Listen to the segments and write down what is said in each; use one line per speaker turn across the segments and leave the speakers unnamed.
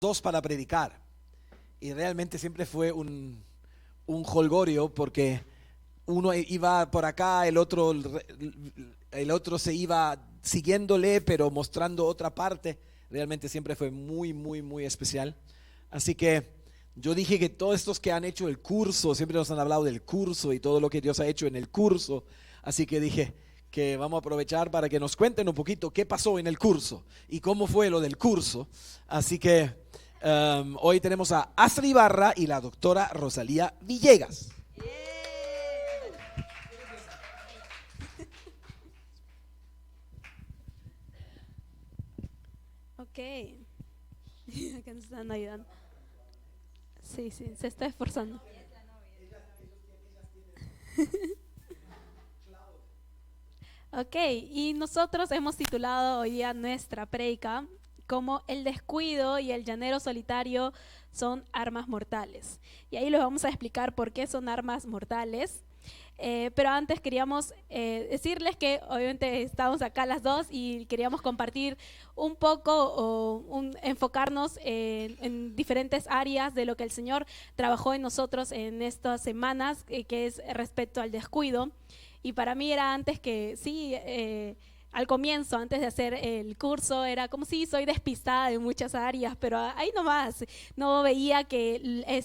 dos para predicar. Y realmente siempre fue un jolgorio porque uno iba por acá, el otro se iba siguiéndole, pero mostrando otra parte. Realmente siempre fue muy, muy, muy especial. Así que yo dije que todos estos que han hecho el curso, siempre nos han hablado del curso y todo lo que Dios ha hecho en el curso. Así que dije que vamos a aprovechar para que nos cuenten un poquito qué pasó en el curso y cómo fue lo del curso. Así que hoy tenemos a Astrid Ibarra y la doctora Rosalía Villegas.
Ok, acá nos están ayudando. Sí, sí, se está esforzando. Ok, y nosotros hemos titulado hoy día nuestra prédica como El descuido y el llanero solitario son armas mortales. Y ahí les vamos a explicar por qué son armas mortales. Pero antes queríamos decirles que obviamente estamos acá las dos y queríamos compartir un poco enfocarnos en diferentes áreas de lo que el Señor trabajó en nosotros en estas semanas, que es respecto al descuido. Y para mí era antes que, sí, al comienzo, antes de hacer el curso, era como si soy despistada en muchas áreas, pero ahí nomás, no veía que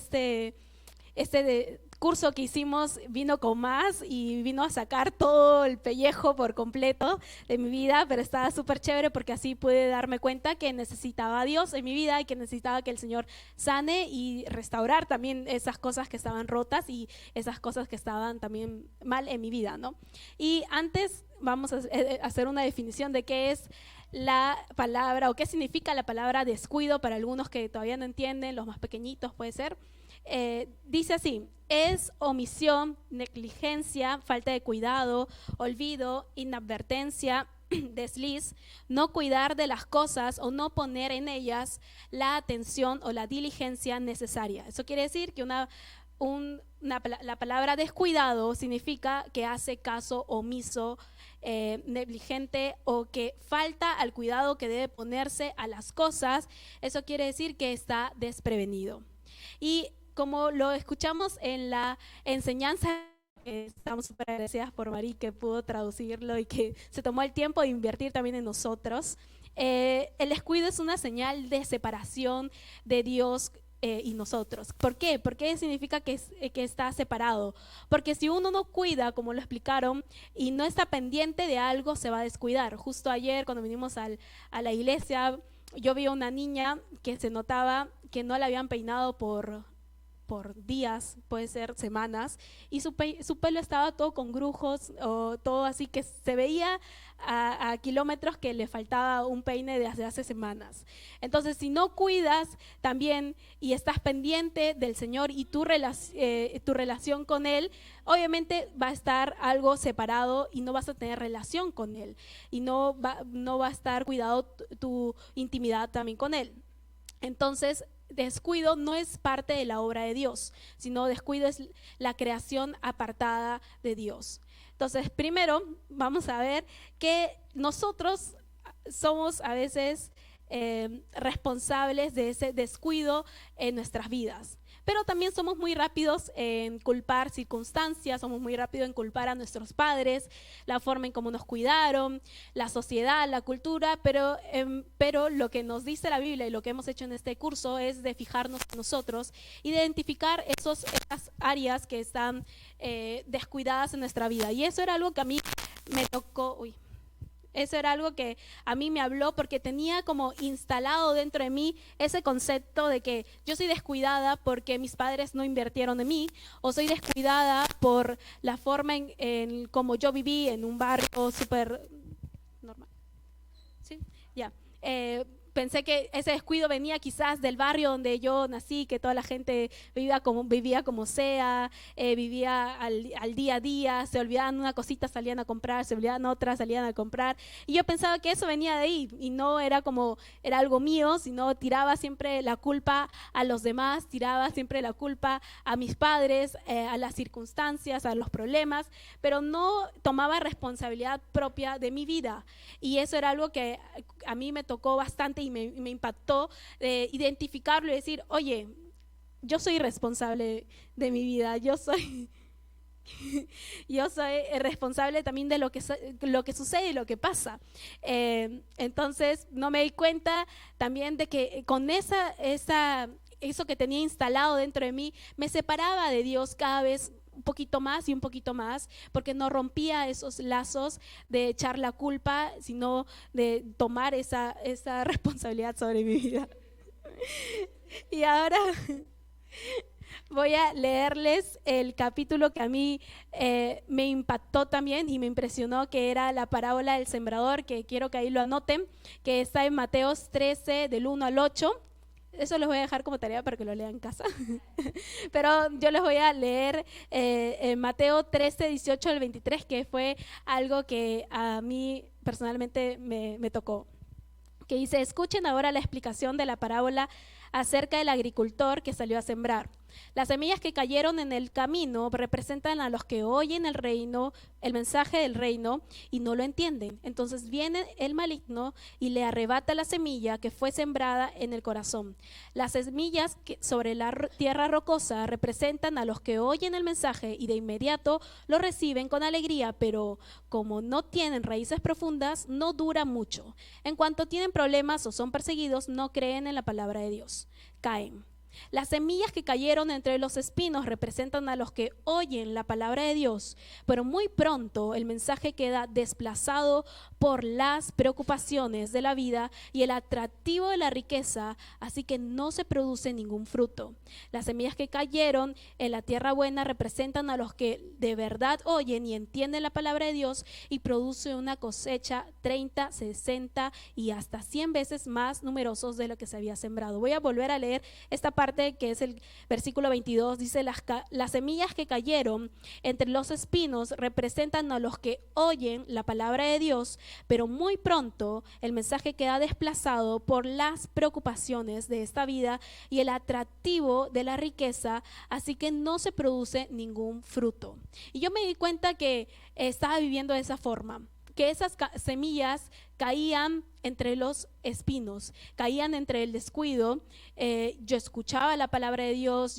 curso que hicimos vino con más y vino a sacar todo el pellejo por completo de mi vida, pero estaba súper chévere porque así pude darme cuenta que necesitaba a Dios en mi vida y que necesitaba que el Señor sane y restaurar también esas cosas que estaban rotas y esas cosas que estaban también mal en mi vida, ¿no? Y antes vamos a hacer una definición de qué es la palabra o qué significa la palabra descuido para algunos que todavía no entienden, los más pequeñitos puede ser. Dice así: es omisión, negligencia, falta de cuidado, olvido, inadvertencia, desliz, no cuidar de las cosas o no poner en ellas la atención o la diligencia necesaria. Eso quiere decir que la palabra descuidado significa que hace caso omiso, negligente o que falta al cuidado que debe ponerse a las cosas. Eso quiere decir que está desprevenido. Y como lo escuchamos en la enseñanza, estamos súper agradecidas por Mari que pudo traducirlo y que se tomó el tiempo de invertir también en nosotros. El descuido es una señal de separación de Dios y nosotros. ¿Por qué? Porque significa que está separado. Porque si uno no cuida, como lo explicaron, y no está pendiente de algo, se va a descuidar. Justo ayer, cuando vinimos a la iglesia, yo vi a una niña que se notaba que no la habían peinado por días, puede ser semanas, y su pelo estaba todo con grujos o todo así que se veía a kilómetros que le faltaba un peine desde hace semanas. Entonces, si no cuidas también y estás pendiente del Señor y tu relación con Él, obviamente va a estar algo separado y no vas a tener relación con Él y no va a estar cuidado tu intimidad también con Él. Entonces, descuido no es parte de la obra de Dios, sino descuido es la creación apartada de Dios. Entonces, primero vamos a ver que nosotros somos a veces responsables de ese descuido en nuestras vidas. Pero también somos muy rápidos en culpar circunstancias, somos muy rápidos en culpar a nuestros padres, la forma en cómo nos cuidaron, la sociedad, la cultura, pero lo que nos dice la Biblia y lo que hemos hecho en este curso es de fijarnos en nosotros, identificar esas áreas que están descuidadas en nuestra vida. Y eso era algo que a mí me tocó, eso era algo que a mí me habló porque tenía como instalado dentro de mí ese concepto de que yo soy descuidada porque mis padres no invirtieron en mí, o soy descuidada por la forma en cómo yo viví en un barrio súper normal. ¿Sí? Ya. Pensé que ese descuido venía quizás del barrio donde yo nací, que toda la gente vivía como sea, vivía al día a día, se olvidaban una cosita, salían a comprar, se olvidaban otra, salían a comprar. Y yo pensaba que eso venía de ahí y no era algo mío, sino tiraba siempre la culpa a los demás, tiraba siempre la culpa a mis padres, a las circunstancias, a los problemas, pero no tomaba responsabilidad propia de mi vida. Y eso era algo que a mí me tocó bastante y me impactó, identificarlo y decir, oye, yo soy responsable de mi vida, yo soy responsable también de lo que sucede y lo que pasa. Entonces no me di cuenta también de que con eso que tenía instalado dentro de mí, me separaba de Dios cada vez un poquito más y un poquito más, porque no rompía esos lazos de echar la culpa, sino de tomar esa responsabilidad sobre mi vida. Y ahora voy a leerles el capítulo que a mí me impactó también y me impresionó, que era la parábola del sembrador, que quiero que ahí lo anoten, que está en Mateos 13, del 1 al 8. Eso los voy a dejar como tarea para que lo lean en casa. Pero yo les voy a leer Mateo 13, 18 al 23, que fue algo que a mí personalmente me tocó. Que dice: escuchen ahora la explicación de la parábola acerca del agricultor que salió a sembrar. Las semillas que cayeron en el camino representan a los que oyen el mensaje del reino y no lo entienden. Entonces viene el maligno y le arrebata la semilla que fue sembrada en el corazón. Las semillas sobre la tierra rocosa representan a los que oyen el mensaje y de inmediato lo reciben con alegría, pero como no tienen raíces profundas, no dura mucho. En cuanto tienen problemas o son perseguidos, no creen en la palabra de Dios. Caen. Las semillas que cayeron entre los espinos representan a los que oyen la palabra de Dios, pero muy pronto el mensaje queda desplazado por las preocupaciones de la vida y el atractivo de la riqueza, así que no se produce ningún fruto. Las semillas que cayeron en la tierra buena representan a los que de verdad oyen y entienden la palabra de Dios y produce una cosecha 30, 60 y hasta 100 veces más numerosos de lo que se había sembrado. Voy a volver a leer esta parte, que es el versículo 22, dice: las semillas que cayeron entre los espinos representan a los que oyen la palabra de Dios, pero muy pronto el mensaje queda desplazado por las preocupaciones de esta vida y el atractivo de la riqueza, así que no se produce ningún fruto. Y yo me di cuenta que estaba viviendo de esa forma, que esas semillas caían entre los espinos, caían entre el descuido. Yo escuchaba la palabra de Dios,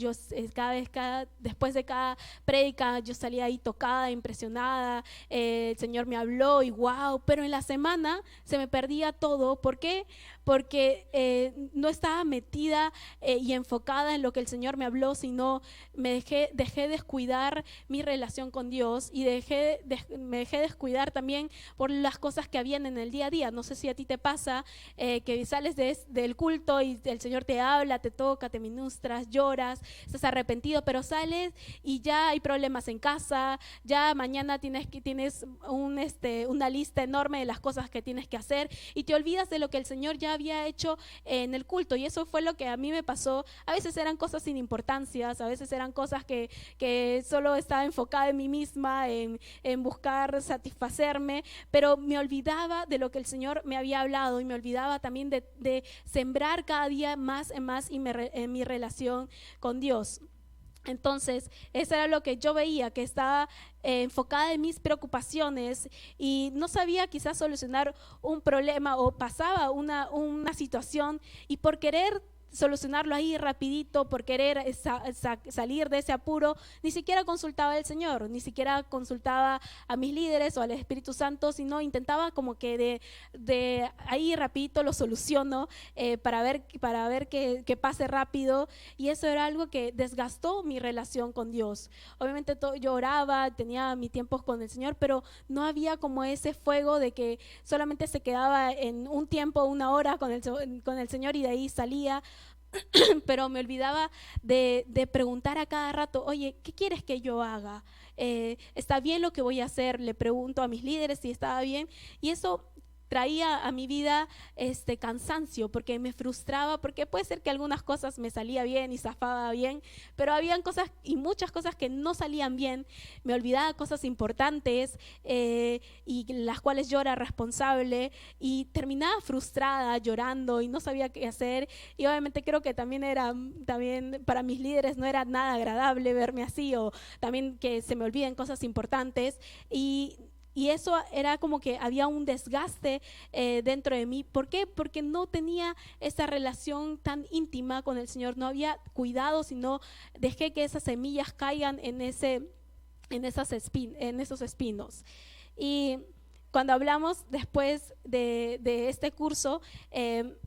después de cada prédica yo salía ahí tocada, impresionada, el Señor me habló y wow, pero en la semana se me perdía todo. ¿Por qué? Porque no estaba metida y enfocada en lo que el Señor me habló, sino dejé descuidar mi relación con Dios y me dejé descuidar también por las cosas que habían en el día a día. No sé si a ti te pasa que sales del culto y el Señor te habla, te toca, te ministras, lloras, estás arrepentido, pero sales y ya hay problemas en casa, ya mañana tienes una lista enorme de las cosas que tienes que hacer y te olvidas de lo que el Señor ya había hecho en el culto. Y eso fue lo que a mí me pasó. A veces eran cosas sin importancias, a veces eran cosas que solo estaba enfocada en mí misma, en buscar satisfacerme, pero me olvidaba de lo que el Señor me había hablado y me olvidaba también de sembrar cada día más en más en mi relación con Dios. Entonces, eso era lo que yo veía, que estaba enfocada en mis preocupaciones y no sabía quizás solucionar un problema, o pasaba una situación y por querer solucionarlo ahí rapidito, por querer salir de ese apuro, ni siquiera consultaba al Señor, ni siquiera consultaba a mis líderes o al Espíritu Santo, sino intentaba como que de ahí rapidito lo soluciono para ver que pase rápido. Y eso era algo que desgastó mi relación con Dios. Obviamente yo oraba, tenía mis tiempos con el Señor, pero no había como ese fuego de que solamente se quedaba en un tiempo, una hora con el Señor y de ahí salía. Pero me olvidaba de preguntar a cada rato: oye, ¿qué quieres que yo haga? ¿Está bien lo que voy a hacer? Le pregunto a mis líderes si estaba bien, y eso traía a mi vida cansancio, porque me frustraba, porque puede ser que algunas cosas me salía bien y zafaba bien, pero habían cosas y muchas cosas que no salían bien. Me olvidaba cosas importantes y las cuales yo era responsable, y terminaba frustrada, llorando y no sabía qué hacer. Y obviamente creo que también para mis líderes no era nada agradable verme así, o también que se me olviden cosas importantes. Y y eso era como que había un desgaste dentro de mí. ¿Por qué? Porque no tenía esa relación tan íntima con el Señor, no había cuidado, sino dejé que esas semillas caigan en esos espinos. Y cuando hablamos después de este curso,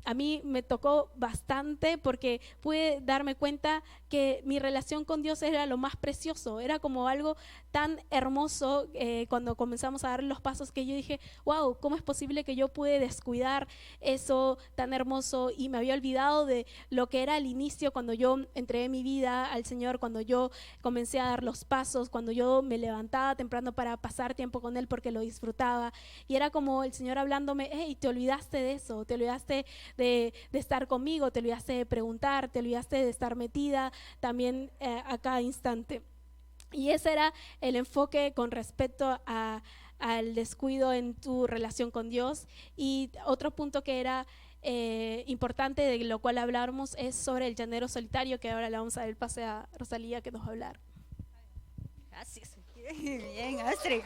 a mí me tocó bastante porque pude darme cuenta que mi relación con Dios era lo más precioso, era como algo tan hermoso cuando comenzamos a dar los pasos, que yo dije, wow, ¿cómo es posible que yo pude descuidar eso tan hermoso? Y me había olvidado de lo que era al inicio, cuando yo entregué mi vida al Señor, cuando yo comencé a dar los pasos, cuando yo me levantaba temprano para pasar tiempo con Él porque lo disfrutaba. Y era como el Señor hablándome, hey, te olvidaste de eso, te olvidaste de estar conmigo, te olvidaste de preguntar, te olvidaste de estar metida también a cada instante. Y ese era el enfoque con respecto al descuido en tu relación con Dios. Y otro punto que era importante, de lo cual hablamos, es sobre el llanero solitario, que ahora le vamos a dar el pase a Rosalía que nos va a hablar.
Gracias. Bien, Astrid.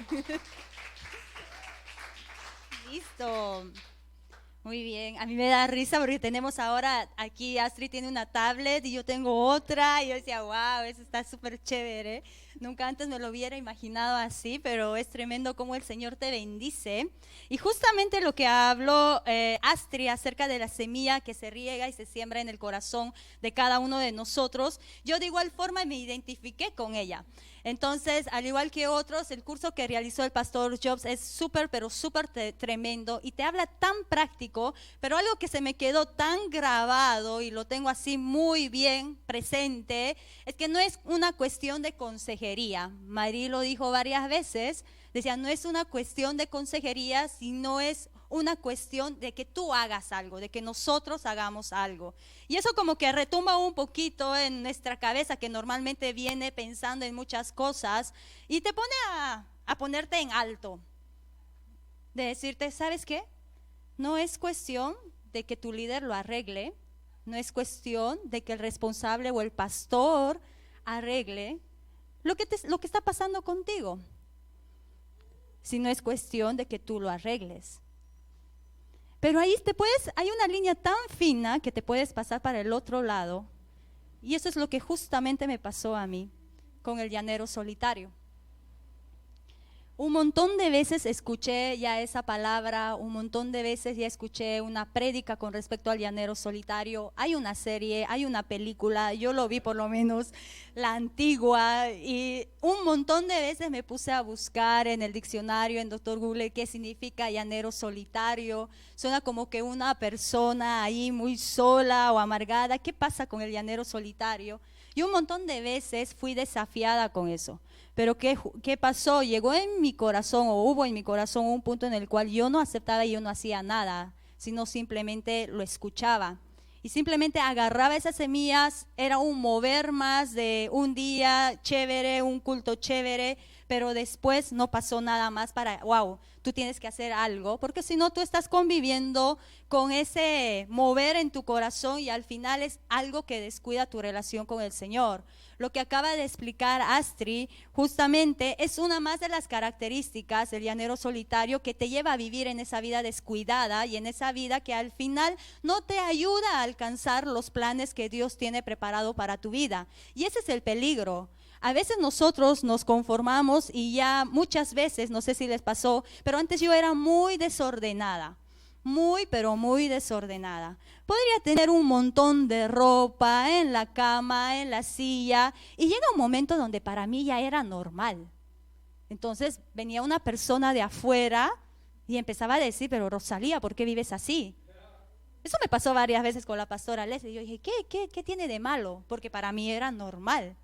Listo. Muy bien. A mí me da risa porque tenemos ahora aquí, Astrid tiene una tablet y yo tengo otra. Y yo decía, wow, eso está súper chévere. Nunca antes me lo hubiera imaginado así, pero es tremendo cómo el Señor te bendice. Y justamente lo que habló Astrid acerca de la semilla que se riega y se siembra en el corazón de cada uno de nosotros, yo de igual forma me identifiqué con ella. Entonces, al igual que otros, el curso que realizó el pastor Jobs es súper, pero súper tremendo y te habla tan práctico, pero algo que se me quedó tan grabado y lo tengo así muy bien presente, es que no es una cuestión de consejería. Mari lo dijo varias veces, decía, no es una cuestión de consejería, sino es una cuestión de que tú hagas algo, de que nosotros hagamos algo. Y eso como que retumba un poquito en nuestra cabeza, que normalmente viene pensando en muchas cosas, y te pone a ponerte en alto, de decirte, ¿sabes qué? No es cuestión de que tu líder lo arregle, no es cuestión de que el responsable o el pastor arregle lo que está pasando contigo, sino es cuestión de que tú lo arregles. Pero ahí hay una línea tan fina que te puedes pasar para el otro lado, y eso es lo que justamente me pasó a mí con el llanero solitario. Un montón de veces escuché ya esa palabra, un montón de veces ya escuché una prédica con respecto al llanero solitario. Hay una serie, hay una película, yo lo vi por lo menos, la antigua, y un montón de veces me puse a buscar en el diccionario, en Dr. Google, qué significa llanero solitario. Suena como que una persona ahí muy sola o amargada. ¿Qué pasa con el llanero solitario? Y un montón de veces fui desafiada con eso. Pero ¿qué pasó? Llegó en mi corazón, o hubo en mi corazón un punto en el cual yo no aceptaba y yo no hacía nada, sino simplemente lo escuchaba. Y simplemente agarraba esas semillas, era un mover más de un día chévere, un culto chévere, pero después no pasó nada más para, wow, tú tienes que hacer algo, porque si no tú estás conviviendo con ese mover en tu corazón y al final es algo que descuida tu relación con el Señor. Lo que acaba de explicar Astrid justamente es una más de las características del llanero solitario, que te lleva a vivir en esa vida descuidada y en esa vida que al final no te ayuda a alcanzar los planes que Dios tiene preparado para tu vida. Y ese es el peligro. A veces nosotros nos conformamos y ya muchas veces, no sé si les pasó, pero antes yo era muy desordenada. Muy, pero muy desordenada. Podría tener un montón de ropa en la cama, en la silla, y llega un momento donde para mí ya era normal. Entonces venía una persona de afuera y empezaba a decir, pero Rosalía, ¿por qué vives así? Eso me pasó varias veces con la pastora Leslie. Yo dije, ¿qué tiene de malo? Porque para mí era normal.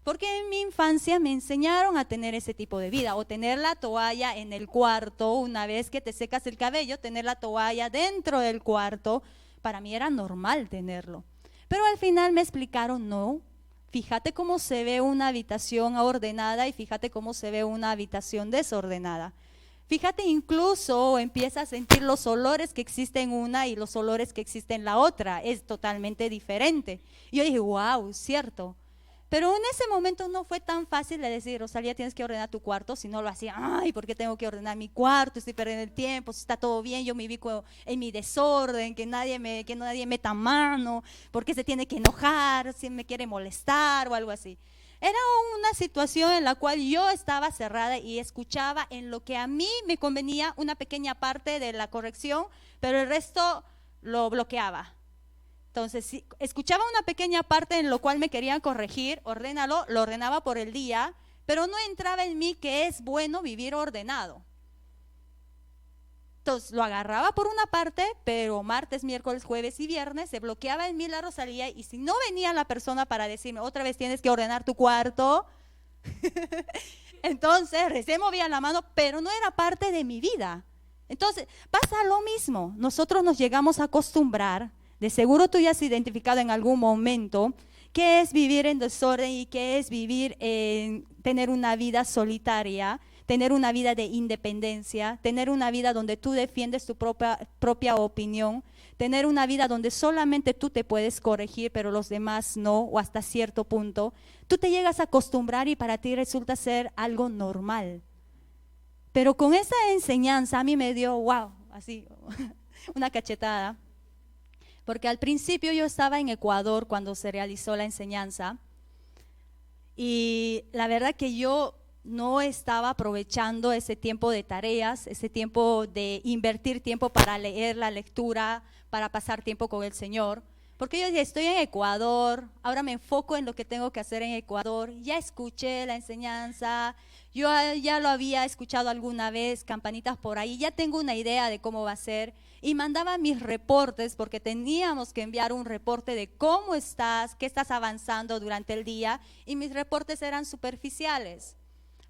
Porque en mi infancia me enseñaron a tener ese tipo de vida, o tener la toalla en el cuarto, una vez que te secas el cabello, tener la toalla dentro del cuarto, para mí era normal tenerlo. Pero al final me explicaron, no, fíjate cómo se ve una habitación ordenada y fíjate cómo se ve una habitación desordenada. Fíjate, incluso empieza a sentir los olores que existen en una y los olores que existen en la otra, es totalmente diferente. Y yo dije, wow, cierto. Pero en ese momento no fue tan fácil de decir, Rosalía, tienes que ordenar tu cuarto. Si no lo hacía, ay, ¿por qué tengo que ordenar mi cuarto? Estoy perdiendo el tiempo, si está todo bien, yo me ubico en mi desorden, que nadie meta mano, ¿por qué se tiene que enojar, si me quiere molestar o algo así? Era una situación en la cual yo estaba cerrada y escuchaba en lo que a mí me convenía una pequeña parte de la corrección, pero el resto lo bloqueaba. Entonces, si escuchaba una pequeña parte en lo cual me querían corregir, ordénalo, lo ordenaba por el día, pero no entraba en mí que es bueno vivir ordenado. Entonces, lo agarraba por una parte, pero martes, miércoles, jueves y viernes se bloqueaba en mí la Rosalía, y si no venía la persona para decirme, otra vez tienes que ordenar tu cuarto, entonces recién movía la mano, pero no era parte de mi vida. Entonces, pasa lo mismo, nosotros nos llegamos a acostumbrar. De seguro tú ya has identificado en algún momento qué es vivir en desorden y qué es vivir tener una vida solitaria, tener una vida de independencia, tener una vida donde tú defiendes tu propia opinión, tener una vida donde solamente tú te puedes corregir, pero los demás no, o hasta cierto punto. Tú te llegas a acostumbrar y para ti resulta ser algo normal. Pero con esa enseñanza a mí me dio, wow, así, una cachetada. Porque al principio yo estaba en Ecuador cuando se realizó la enseñanza y la verdad que yo no estaba aprovechando ese tiempo de tareas, ese tiempo de invertir tiempo para leer la lectura, para pasar tiempo con el Señor. Porque yo dije, estoy en Ecuador, ahora me enfoco en lo que tengo que hacer en Ecuador, ya escuché la enseñanza, yo ya lo había escuchado alguna vez, campanitas por ahí, ya tengo una idea de cómo va a ser. Y mandaba mis reportes porque teníamos que enviar un reporte de cómo estás, qué estás avanzando durante el día, y mis reportes eran superficiales.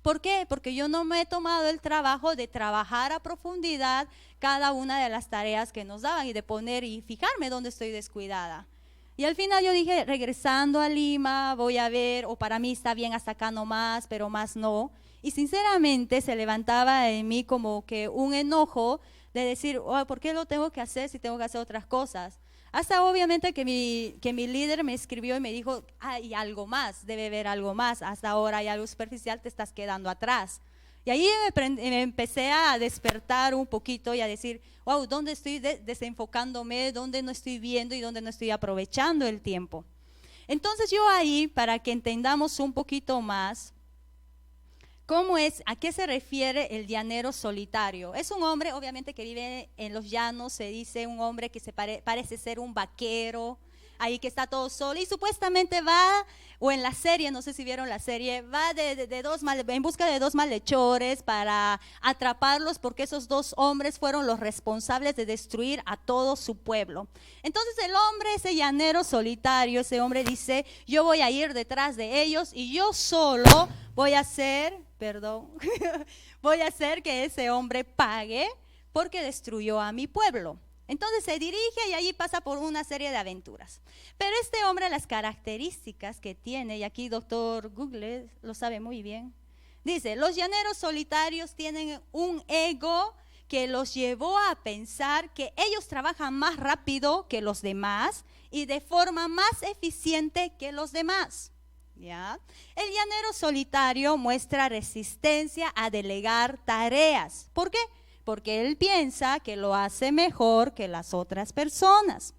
¿Por qué? Porque yo no me he tomado el trabajo de trabajar a profundidad cada una de las tareas que nos daban y de poner y fijarme dónde estoy descuidada. Y al final yo dije, regresando a Lima, voy a ver, o para mí está bien hasta acá nomás, pero más no. Y sinceramente se levantaba en mí como que un enojo de decir, oh, ¿por qué lo tengo que hacer si tengo que hacer otras cosas? Hasta obviamente que mi líder me escribió y me dijo, hay algo más, debe haber algo más, hasta ahora hay algo superficial, te estás quedando atrás. Y ahí me empecé a despertar un poquito y a decir, wow, ¿dónde estoy desenfocándome? ¿Dónde no estoy viendo y dónde no estoy aprovechando el tiempo? Entonces yo ahí, para que entendamos un poquito más, ¿a qué se refiere el llanero solitario? Es un hombre, obviamente, que vive en los llanos, se dice un hombre que parece ser un vaquero, ahí que está todo solo y supuestamente va, o en la serie, no sé si vieron la serie, va en busca de dos malhechores para atraparlos porque esos dos hombres fueron los responsables de destruir a todo su pueblo. Entonces el hombre, ese llanero solitario, ese hombre dice, yo voy a ir detrás de ellos y yo solo voy a hacer que ese hombre pague porque destruyó a mi pueblo. Entonces se dirige y allí pasa por una serie de aventuras. Pero este hombre, las características que tiene, y aquí doctor Google lo sabe muy bien, dice, los llaneros solitarios tienen un ego que los llevó a pensar que ellos trabajan más rápido que los demás y de forma más eficiente que los demás. ¿Ya? El llanero solitario muestra resistencia a delegar tareas. ¿Por qué? Porque él piensa que lo hace mejor que las otras personas.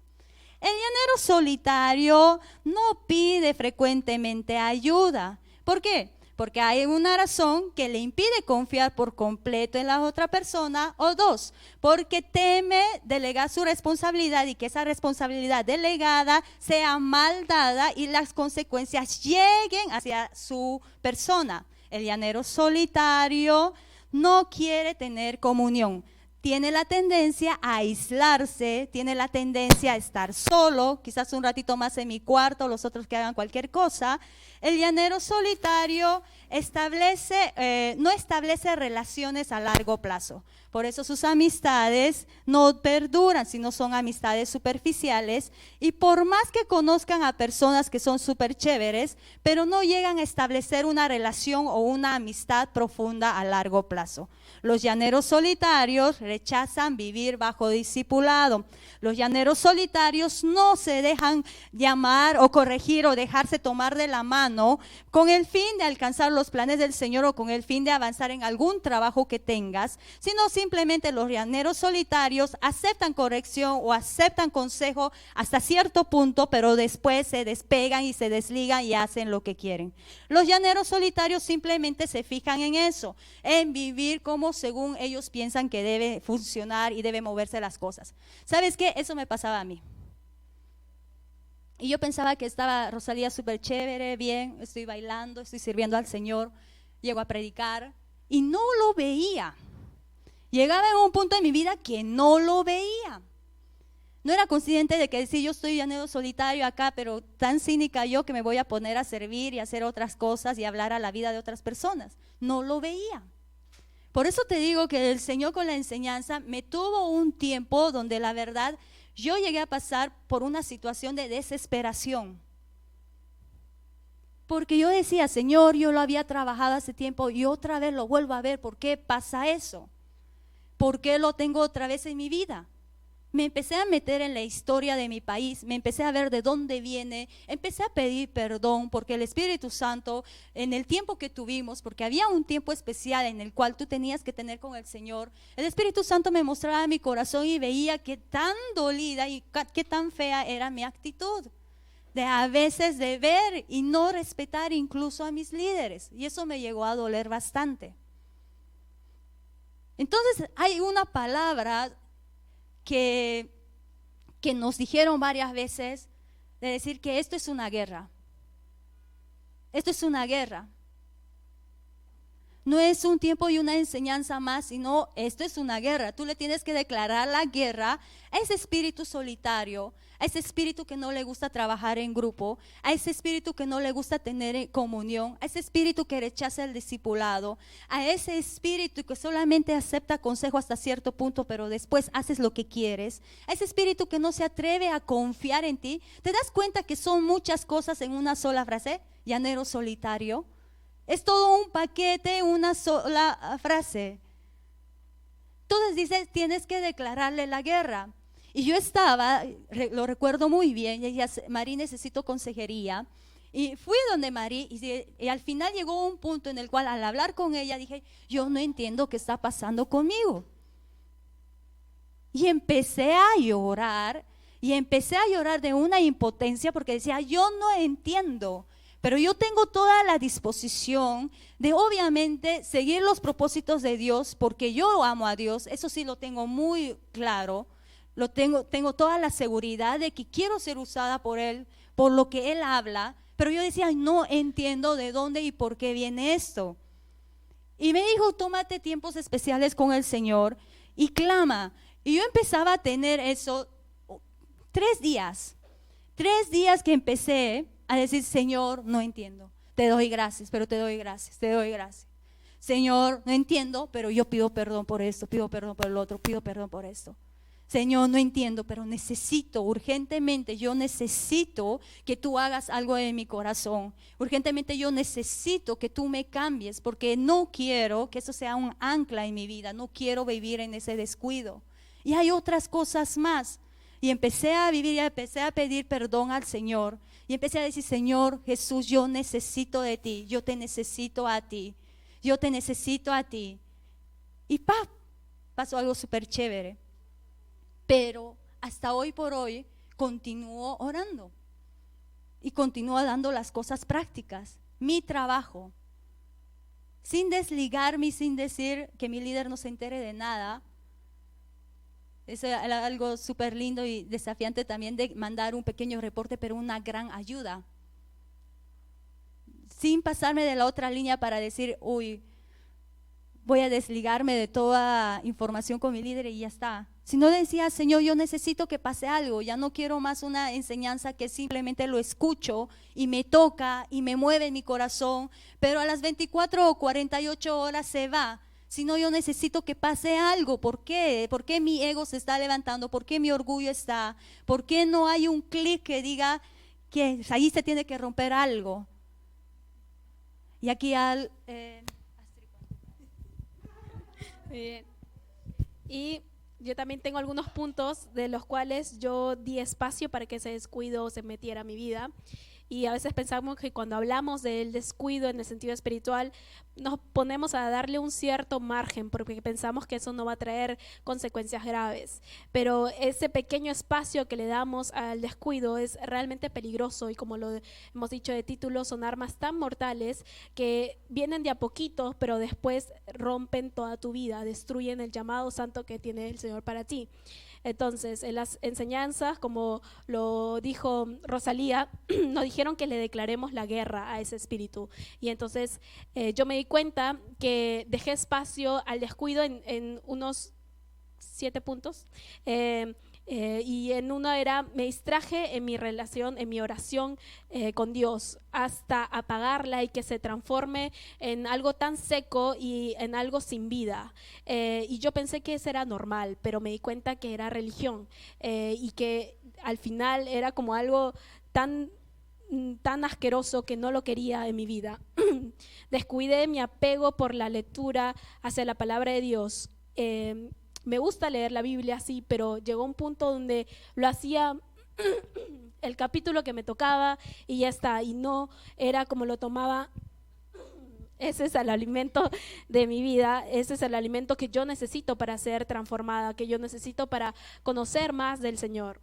El llanero solitario no pide frecuentemente ayuda. ¿Por qué? Porque hay una razón que le impide confiar por completo en la otra persona, o dos, porque teme delegar su responsabilidad y que esa responsabilidad delegada sea mal dada y las consecuencias lleguen hacia su persona. El llanero solitario no quiere tener comunión, tiene la tendencia a aislarse, tiene la tendencia a estar solo, quizás un ratito más en mi cuarto, los otros que hagan cualquier cosa. El llanero solitario no establece relaciones a largo plazo. Por eso sus amistades no perduran, sino son amistades superficiales. Y por más que conozcan a personas que son súper chéveres, pero no llegan a establecer una relación o una amistad profunda a largo plazo. Los llaneros solitarios rechazan vivir bajo discipulado. Los llaneros solitarios no se dejan llamar o corregir o dejarse tomar de la mano con el fin de alcanzar los planes del Señor o con el fin de avanzar en algún trabajo que tengas, sino simplemente los llaneros solitarios aceptan corrección o aceptan consejo hasta cierto punto, pero después se despegan y se desligan y hacen lo que quieren. Los llaneros solitarios simplemente se fijan en eso, en vivir como según ellos piensan que debe funcionar y debe moverse las cosas. ¿Sabes qué? Eso me pasaba a mí. Y yo pensaba que estaba Rosalía súper chévere, bien, estoy bailando, estoy sirviendo al Señor, llego a predicar y no lo veía. Llegaba en un punto de mi vida que no lo veía. No era consciente de que sí, yo estoy llanero solitario acá, pero tan cínica yo que me voy a poner a servir y hacer otras cosas y hablar a la vida de otras personas. No lo veía. Por eso te digo que el Señor con la enseñanza me tuvo un tiempo donde la verdad yo llegué a pasar por una situación de desesperación. Porque yo decía, Señor, yo lo había trabajado hace tiempo y otra vez lo vuelvo a ver. ¿Por qué pasa eso? ¿Por qué lo tengo otra vez en mi vida? Me empecé a meter en la historia de mi país, me empecé a ver de dónde viene, empecé a pedir perdón porque el Espíritu Santo, en el tiempo que tuvimos, porque había un tiempo especial en el cual tú tenías que tener con el Señor, el Espíritu Santo me mostraba mi corazón y veía qué tan dolida y qué tan fea era mi actitud. De a veces de ver y no respetar incluso a mis líderes, y eso me llegó a doler bastante. Entonces hay una palabra que nos dijeron varias veces, de decir que esto es una guerra. Esto es una guerra. No es un tiempo y una enseñanza más, sino esto es una guerra. Tú le tienes que declarar la guerra a ese espíritu solitario, a ese espíritu que no le gusta trabajar en grupo, a ese espíritu que no le gusta tener comunión, a ese espíritu que rechaza el discipulado, a ese espíritu que solamente acepta consejo hasta cierto punto, pero después haces lo que quieres, a ese espíritu que no se atreve a confiar en ti. ¿Te das cuenta que son muchas cosas en una sola frase? Llanero solitario. Es todo un paquete, una sola frase. Entonces dice, tienes que declararle la guerra. Y yo estaba, lo recuerdo muy bien, ella, Mari, necesito consejería. Y fui donde Mari y al final llegó un punto en el cual al hablar con ella dije, yo no entiendo qué está pasando conmigo. Y empecé a llorar, de una impotencia porque decía, yo no entiendo. Pero yo tengo toda la disposición de obviamente seguir los propósitos de Dios porque yo amo a Dios, eso sí lo tengo muy claro, tengo toda la seguridad de que quiero ser usada por Él, por lo que Él habla, pero yo decía, no entiendo de dónde y por qué viene esto. Y me dijo, tómate tiempos especiales con el Señor y clama. Y yo empezaba a tener eso 3 días que empecé a decir, Señor, no entiendo, te doy gracias, pero te doy gracias, te doy gracias. Señor, no entiendo, pero yo pido perdón por esto, pido perdón por el otro, pido perdón por esto. Señor, no entiendo, pero necesito urgentemente, yo necesito que tú hagas algo en mi corazón. Urgentemente yo necesito que tú me cambies porque no quiero que eso sea un ancla en mi vida, no quiero vivir en ese descuido. Y hay otras cosas más. Y empecé a vivir y empecé a pedir perdón al Señor. Y empecé a decir, Señor Jesús, yo necesito de ti, yo te necesito a ti, yo te necesito a ti. Y pasó algo súper chévere. Pero hasta hoy por hoy continúo orando y continúo dando las cosas prácticas, mi trabajo, sin desligarme y sin decir que mi líder no se entere de nada. Es algo súper lindo y desafiante también de mandar un pequeño reporte, pero una gran ayuda. Sin pasarme de la otra línea para decir, uy, voy a desligarme de toda información con mi líder y ya está. sino decía, Señor, yo necesito que pase algo, ya no quiero más una enseñanza que simplemente lo escucho y me toca y me mueve en mi corazón, pero a las 24 o 48 horas se va, sino yo necesito que pase algo. ¿Por qué? ¿Por qué mi ego se está levantando? ¿Por qué mi orgullo está? ¿Por qué no hay un clic que diga que ahí se tiene que romper algo? Y aquí
Bien. Y yo también tengo algunos puntos de los cuales yo di espacio para que ese descuido se metiera a mi vida. Y a veces pensamos que cuando hablamos del descuido en el sentido espiritual, nos ponemos a darle un cierto margen porque pensamos que eso no va a traer consecuencias graves. Pero ese pequeño espacio que le damos al descuido es realmente peligroso y, como lo hemos dicho de título, son armas tan mortales que vienen de a poquito, pero después rompen toda tu vida, destruyen el llamado santo que tiene el Señor para ti. Entonces, en las enseñanzas, como lo dijo Rosalía, nos dijeron que le declaremos la guerra a ese espíritu. Y entonces yo me di cuenta que dejé espacio al descuido en unos 7 puntos. Y en uno era, me distraje en mi relación, en mi oración con Dios, hasta apagarla y que se transforme en algo tan seco y en algo sin vida. Y yo pensé que eso era normal, pero me di cuenta que era religión y que al final era como algo tan asqueroso que no lo quería en mi vida. Descuidé mi apego por la lectura hacia la palabra de Dios. Me gusta leer la Biblia, sí, pero llegó un punto donde lo hacía el capítulo que me tocaba y ya está, y no era como lo tomaba. Ese es el alimento de mi vida, ese es el alimento que yo necesito para ser transformada, que yo necesito para conocer más del Señor.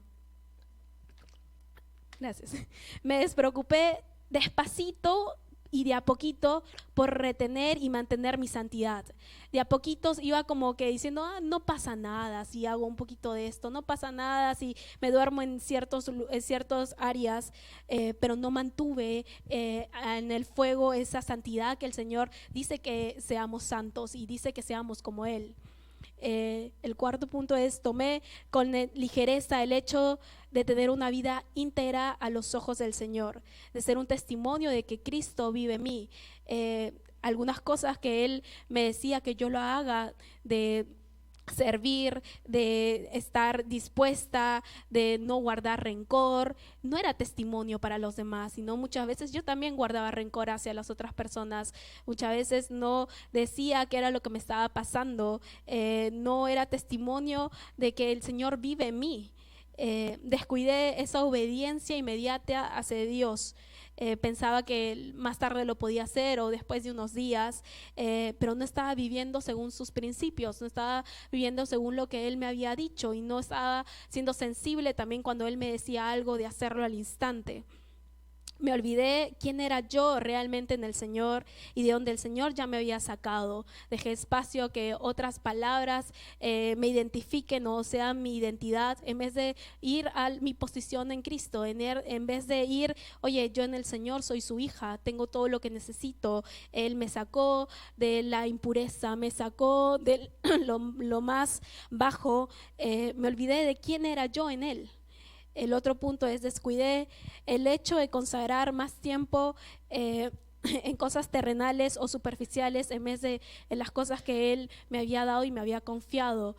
Gracias. Me despreocupé despacito y de a poquito por retener y mantener mi santidad. De a poquitos iba como que diciendo, no pasa nada si hago un poquito de esto, no pasa nada si me duermo en ciertas áreas, pero no mantuve en el fuego esa santidad que el Señor dice que seamos santos y dice que seamos como Él. El cuarto punto es, tomé con ligereza el hecho de tener una vida íntegra a los ojos del Señor, de ser un testimonio de que Cristo vive en mí. Algunas cosas que Él me decía que yo lo haga, de servir, de estar dispuesta, de no guardar rencor, no era testimonio para los demás, sino muchas veces yo también guardaba rencor hacia las otras personas. Muchas veces no decía qué era lo que me estaba pasando, no era testimonio de que el Señor vive en mí. Descuidé esa obediencia inmediata hacia Dios. Pensaba que más tarde lo podía hacer o después de unos días, pero no estaba viviendo según sus principios, no estaba viviendo según lo que Él me había dicho y no estaba siendo sensible también cuando Él me decía algo de hacerlo al instante. Me olvidé quién era yo realmente en el Señor y de dónde el Señor ya me había sacado. Dejé espacio a que otras palabras me identifiquen o sean mi identidad, en vez de ir a mi posición en Cristo, en vez de ir, oye, yo en el Señor soy su hija, tengo todo lo que necesito. Él me sacó de la impureza, me sacó de lo más bajo. Me olvidé de quién era yo en Él. El otro punto es, descuidé el hecho de consagrar más tiempo en cosas terrenales o superficiales en vez de en las cosas que Él me había dado y me había confiado.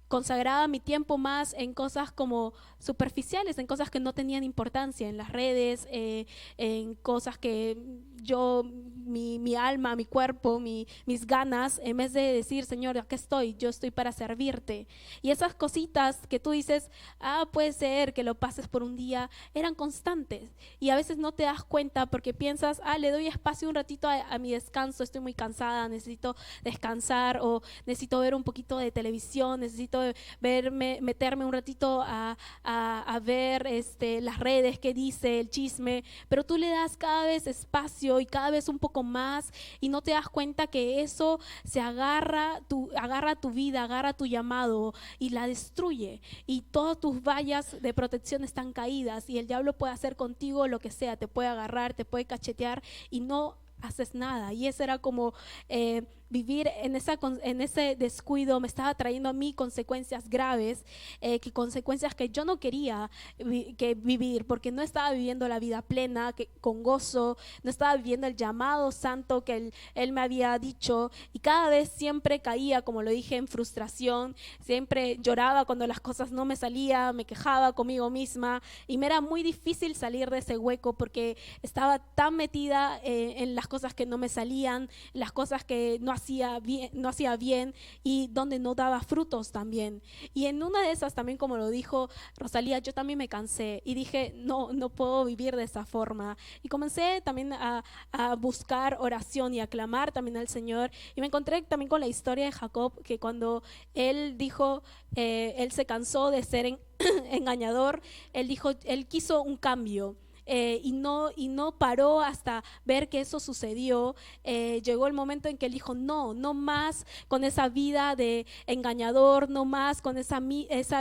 Consagraba mi tiempo más en cosas como superficiales, en cosas que no tenían importancia, en las redes, en cosas que yo, mi alma, mi cuerpo, mis ganas, en vez de decir, Señor, aquí estoy, yo estoy para servirte. Y esas cositas que tú dices, puede ser que lo pases por un día, eran constantes. Y a veces no te das cuenta porque piensas, le doy espacio un ratito a mi descanso, estoy muy cansada, necesito descansar o necesito ver un poquito de televisión, necesito meterme un ratito a ver las redes, qué dice, el chisme, pero tú le das cada vez espacio y cada vez un poco más y no te das cuenta que eso se agarra tu vida, agarra tu llamado y la destruye, y todas tus vallas de protección están caídas y el diablo puede hacer contigo lo que sea, te puede agarrar, te puede cachetear y no haces nada. Y ese era como vivir en ese descuido me estaba trayendo a mí consecuencias graves, consecuencias que yo no quería vivir, porque no estaba viviendo la vida plena, con gozo, no estaba viviendo el llamado santo que él me había dicho, y cada vez siempre caía, como lo dije, en frustración, siempre lloraba cuando las cosas no me salían, me quejaba conmigo misma, y me era muy difícil salir de ese hueco porque estaba tan metida en las cosas que no me salían, las cosas que no hacía bien y donde no daba frutos también. Y en una de esas también, como lo dijo Rosalía, yo también me cansé y dije, no puedo vivir de esa forma. Y comencé también a buscar oración y a clamar también al Señor. Y me encontré también con la historia de Jacob, que cuando él dijo, él se cansó de ser engañador, él quiso un cambio. Y no paró hasta ver que eso sucedió. Llegó el momento en que él dijo, no más con esa vida de engañador, no más con esa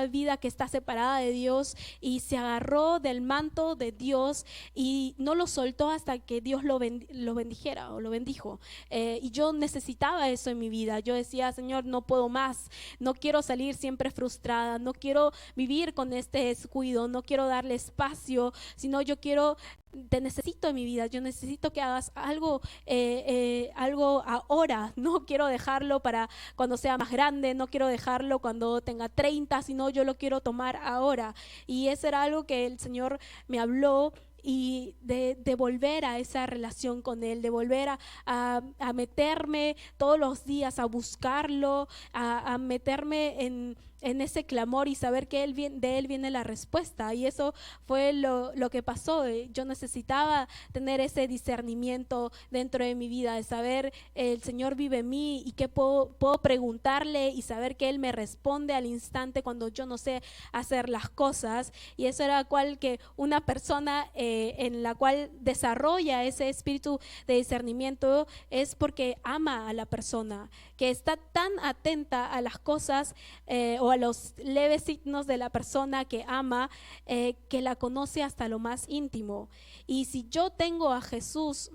vida que está separada de Dios, y se agarró del manto de Dios y no lo soltó hasta que Dios lo bendijera o lo bendijo. Y yo necesitaba eso en mi vida. Yo decía, Señor, no puedo más, no quiero salir siempre frustrada, no quiero vivir con este descuido, no quiero darle espacio, sino yo te necesito en mi vida, yo necesito que hagas algo ahora, no quiero dejarlo para cuando sea más grande, no quiero dejarlo cuando tenga 30, sino yo lo quiero tomar ahora. Y eso era algo que el Señor me habló, y de volver a esa relación con Él, de volver a meterme todos los días a buscarlo, a meterme en ese clamor y saber que de Él viene la respuesta. Y eso fue lo que pasó. Yo necesitaba tener ese discernimiento dentro de mi vida, de saber el Señor vive en mí y que puedo preguntarle y saber que Él me responde al instante cuando yo no sé hacer las cosas. Y eso era que una persona en la cual desarrolla ese espíritu de discernimiento es porque ama a la persona, que está tan atenta a las cosas o a los leves signos de la persona que ama, que la conoce hasta lo más íntimo. Y si yo tengo a Jesús,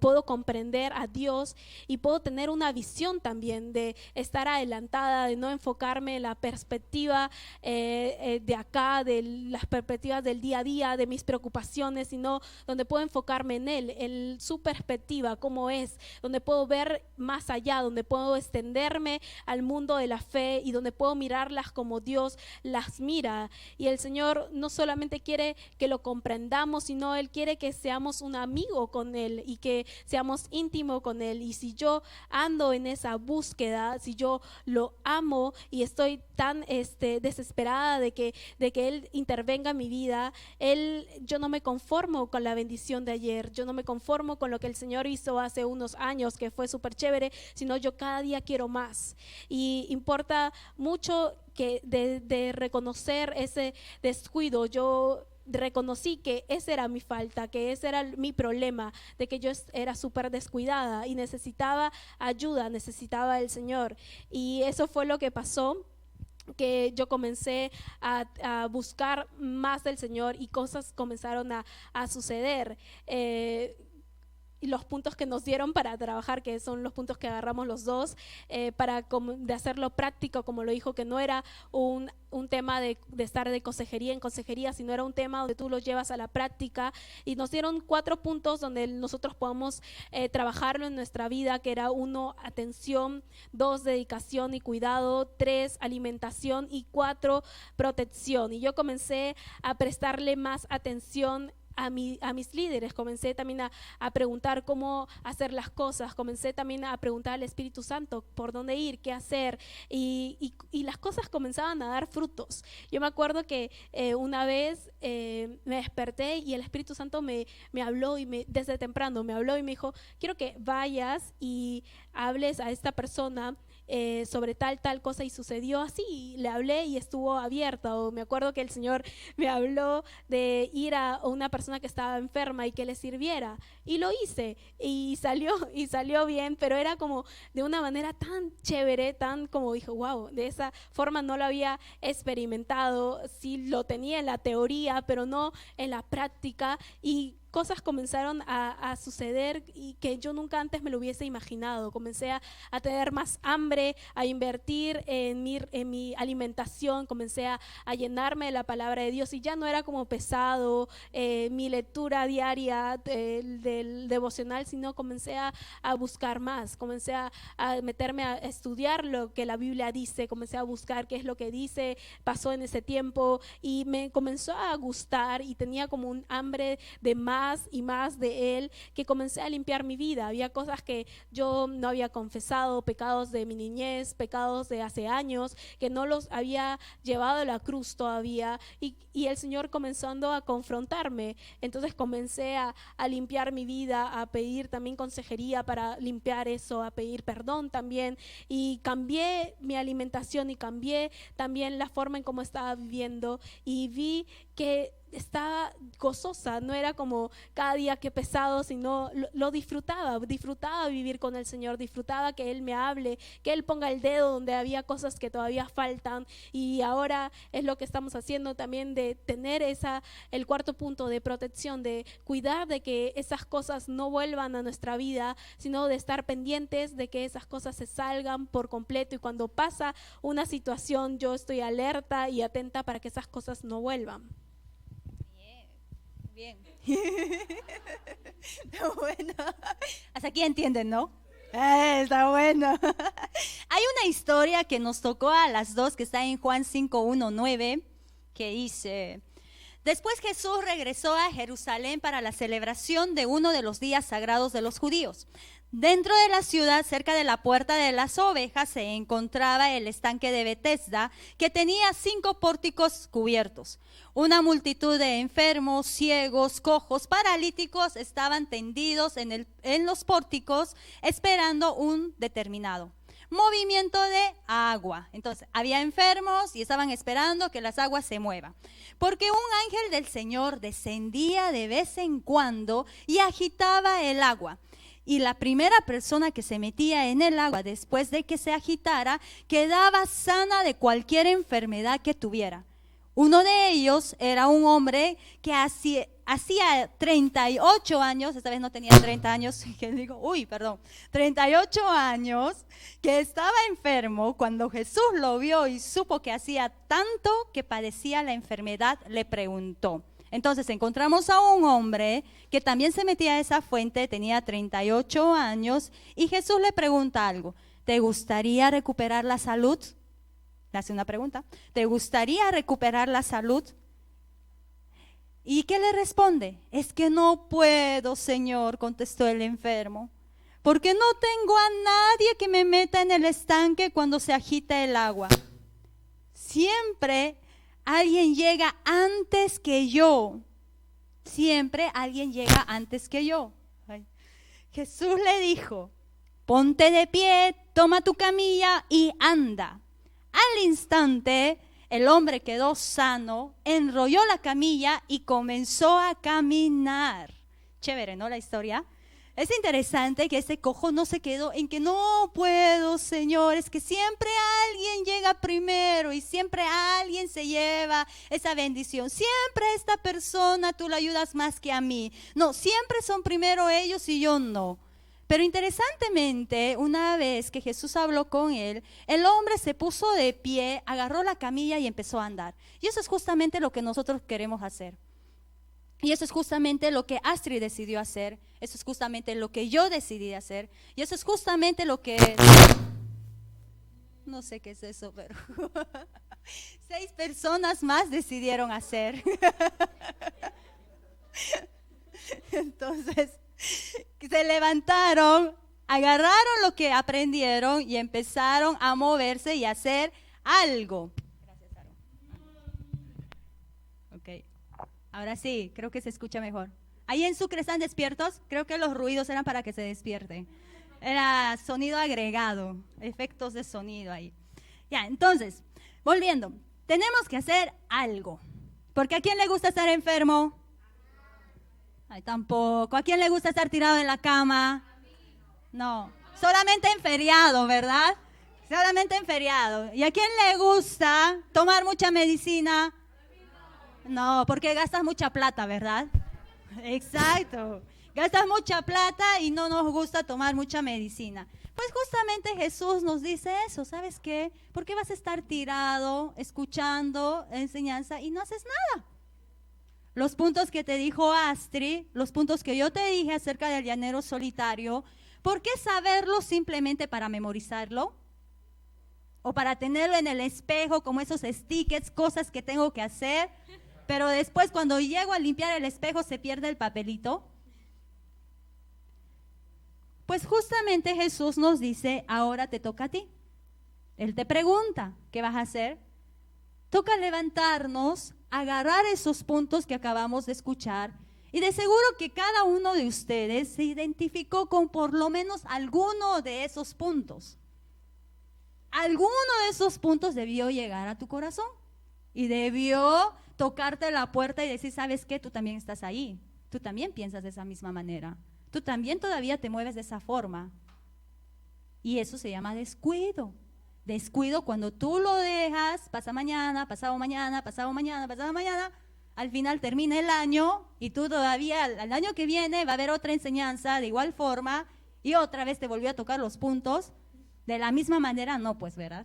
puedo comprender a Dios y puedo tener una visión también de estar adelantada, de no enfocarme en la perspectiva de acá, de las perspectivas del día a día, de mis preocupaciones, sino donde puedo enfocarme en Él, en su perspectiva, cómo es, donde puedo ver más allá, donde puedo extenderme al mundo de la fe y donde puedo mirarlas como Dios las mira. Y el Señor no solamente quiere que lo comprendamos, sino Él quiere que seamos un amigo con Él y que seamos íntimos con Él. Y si yo ando en esa búsqueda, si yo lo amo y estoy tan desesperada de que Él intervenga en mi vida, yo no me conformo con la bendición de ayer, yo no me conformo con lo que el Señor hizo hace unos años, que fue súper chévere, sino yo cada día quiero más. Y importa mucho que de reconocer ese descuido. Yo reconocí que esa era mi falta, que ese era mi problema, de que yo era súper descuidada y necesitaba ayuda, necesitaba el Señor. Y eso fue lo que pasó, que yo comencé a buscar más del Señor y cosas comenzaron a suceder. Y los puntos que nos dieron para trabajar, que son los puntos que agarramos los dos, de hacerlo práctico, como lo dijo, que no era un tema de estar de consejería en consejería, sino era un tema donde tú lo llevas a la práctica. Y nos dieron 4 puntos donde nosotros podamos trabajarlo en nuestra vida, que era 1, atención; 2, dedicación y cuidado; 3, alimentación; y 4, protección. Y yo comencé a prestarle más atención a mis líderes, comencé también a preguntar cómo hacer las cosas, comencé también a preguntar al Espíritu Santo por dónde ir, qué hacer, y las cosas comenzaban a dar frutos. Yo me acuerdo que una vez me desperté y el Espíritu Santo me habló, desde temprano me habló y me dijo, quiero que vayas y hables a esta persona sobre tal cosa, y sucedió así. Y le hablé y estuvo abierta. O me acuerdo que el Señor me habló de ir a una persona que estaba enferma y que le sirviera, y lo hice y salió bien, pero era como de una manera tan chévere, tan como dijo, wow, de esa forma no lo había experimentado. Sí lo tenía en la teoría, pero no en la práctica. Y cosas comenzaron a suceder y que yo nunca antes me lo hubiese imaginado. Comencé a tener más hambre, a invertir en mi alimentación, comencé a llenarme de la palabra de Dios y ya no era como pesado mi lectura diaria del devocional, sino comencé a buscar más, comencé a meterme a estudiar lo que la Biblia dice, comencé a buscar qué es lo que dice, pasó en ese tiempo y me comenzó a gustar y tenía como un hambre de más y más de Él, que comencé a limpiar mi vida. Había cosas que yo no había confesado, pecados de mi niñez, pecados de hace años, que no los había llevado a la cruz todavía y el Señor comenzando a confrontarme. Entonces comencé a limpiar mi vida, a pedir también consejería para limpiar eso, a pedir perdón también, y cambié mi alimentación y cambié también la forma en cómo estaba viviendo y vi que estaba gozosa, no era como cada día que pesado, sino lo disfrutaba vivir con el Señor, disfrutaba que Él me hable, que Él ponga el dedo donde había cosas que todavía faltan, y ahora es lo que estamos haciendo también, de tener el cuarto punto de protección, de cuidar de que esas cosas no vuelvan a nuestra vida, sino de estar pendientes de que esas cosas se salgan por completo, y cuando pasa una situación yo estoy alerta y atenta para que esas cosas no vuelvan.
Bien. Está bueno. Hasta aquí entienden, ¿no? Está bueno. Hay una historia que nos tocó a las dos, que está en Juan 5:1-9, que dice: después Jesús regresó a Jerusalén para la celebración de uno de los días sagrados de los judíos. Dentro de la ciudad, cerca de la puerta de las ovejas, se encontraba el estanque de Betesda, que tenía 5 pórticos cubiertos. Una multitud de enfermos, ciegos, cojos, paralíticos estaban tendidos en los pórticos, esperando un determinado movimiento de agua. Entonces, había enfermos y estaban esperando que las aguas se muevan, porque un ángel del Señor descendía de vez en cuando y agitaba el agua. Y la primera persona que se metía en el agua después de que se agitara quedaba sana de cualquier enfermedad que tuviera. Uno de ellos era un hombre que hacía 38 años, esta vez no tenía 30 años, 38 años, que estaba enfermo. Cuando Jesús lo vio y supo que hacía tanto que padecía la enfermedad, le preguntó. Entonces encontramos a un hombre que también se metía a esa fuente, tenía 38 años, y Jesús le pregunta algo: ¿te gustaría recuperar la salud? Le hace una pregunta: ¿te gustaría recuperar la salud? ¿Y qué le responde? Es que no puedo, Señor, contestó el enfermo, porque no tengo a nadie que me meta en el estanque cuando se agita el agua. Siempre alguien llega antes que yo. Siempre alguien llega antes que yo. Ay. Jesús le dijo: ponte de pie, toma tu camilla y anda. Al instante, el hombre quedó sano, enrolló la camilla y comenzó a caminar. Chévere, ¿no? La historia. Es interesante que ese cojo no se quedó en que no puedo, Señor, es que siempre alguien llega primero y siempre alguien se lleva esa bendición. Siempre esta persona tú la ayudas más que a mí. No, siempre son primero ellos y yo no. Pero interesantemente, una vez que Jesús habló con él, el hombre se puso de pie, agarró la camilla y empezó a andar. Y eso es justamente lo que nosotros queremos hacer. Y eso es justamente lo que Astrid decidió hacer. Eso es justamente lo que yo decidí hacer. Y eso es justamente lo que... No sé qué es eso, pero... 6 personas más decidieron hacer. Entonces, se levantaron, agarraron lo que aprendieron y empezaron a moverse y a hacer algo. Gracias, Aaron. Ok. Ahora sí, creo que se escucha mejor. Ahí en Sucre están despiertos. Creo que los ruidos eran para que se despierten. Era sonido agregado, efectos de sonido ahí. Ya, entonces, volviendo. Tenemos que hacer algo. Porque ¿a quién le gusta estar enfermo? Ay, tampoco. ¿A quién le gusta estar tirado en la cama? No. Solamente en feriado, ¿verdad? Solamente en feriado. ¿Y a quién le gusta tomar mucha medicina? No, porque gastas mucha plata, ¿verdad? Exacto. Gastas mucha plata y no nos gusta tomar mucha medicina. Pues justamente Jesús nos dice eso, ¿sabes qué? ¿Por qué vas a estar tirado, escuchando enseñanza y no haces nada? Los puntos que te dijo Astrid, los puntos que yo te dije acerca del llanero solitario, ¿por qué saberlo simplemente para memorizarlo? O para tenerlo en el espejo como esos stickers, cosas que tengo que hacer, pero después cuando llego a limpiar el espejo se pierde el papelito. Pues justamente Jesús nos dice, ahora te toca a ti. Él te pregunta, ¿qué vas a hacer? Toca levantarnos, agarrar esos puntos que acabamos de escuchar, y de seguro que cada uno de ustedes se identificó con por lo menos alguno de esos puntos. Alguno de esos puntos debió llegar a tu corazón y debió tocarte la puerta y decir, ¿sabes qué? Tú también estás ahí, tú también piensas de esa misma manera. Tú también todavía te mueves de esa forma. Y eso se llama descuido. Descuido cuando tú lo dejas, pasa mañana, pasado mañana, pasado mañana, pasado mañana, al final termina el año y tú todavía, al año que viene va a haber otra enseñanza de igual forma y otra vez te volvió a tocar los puntos. De la misma manera, no, pues, ¿verdad?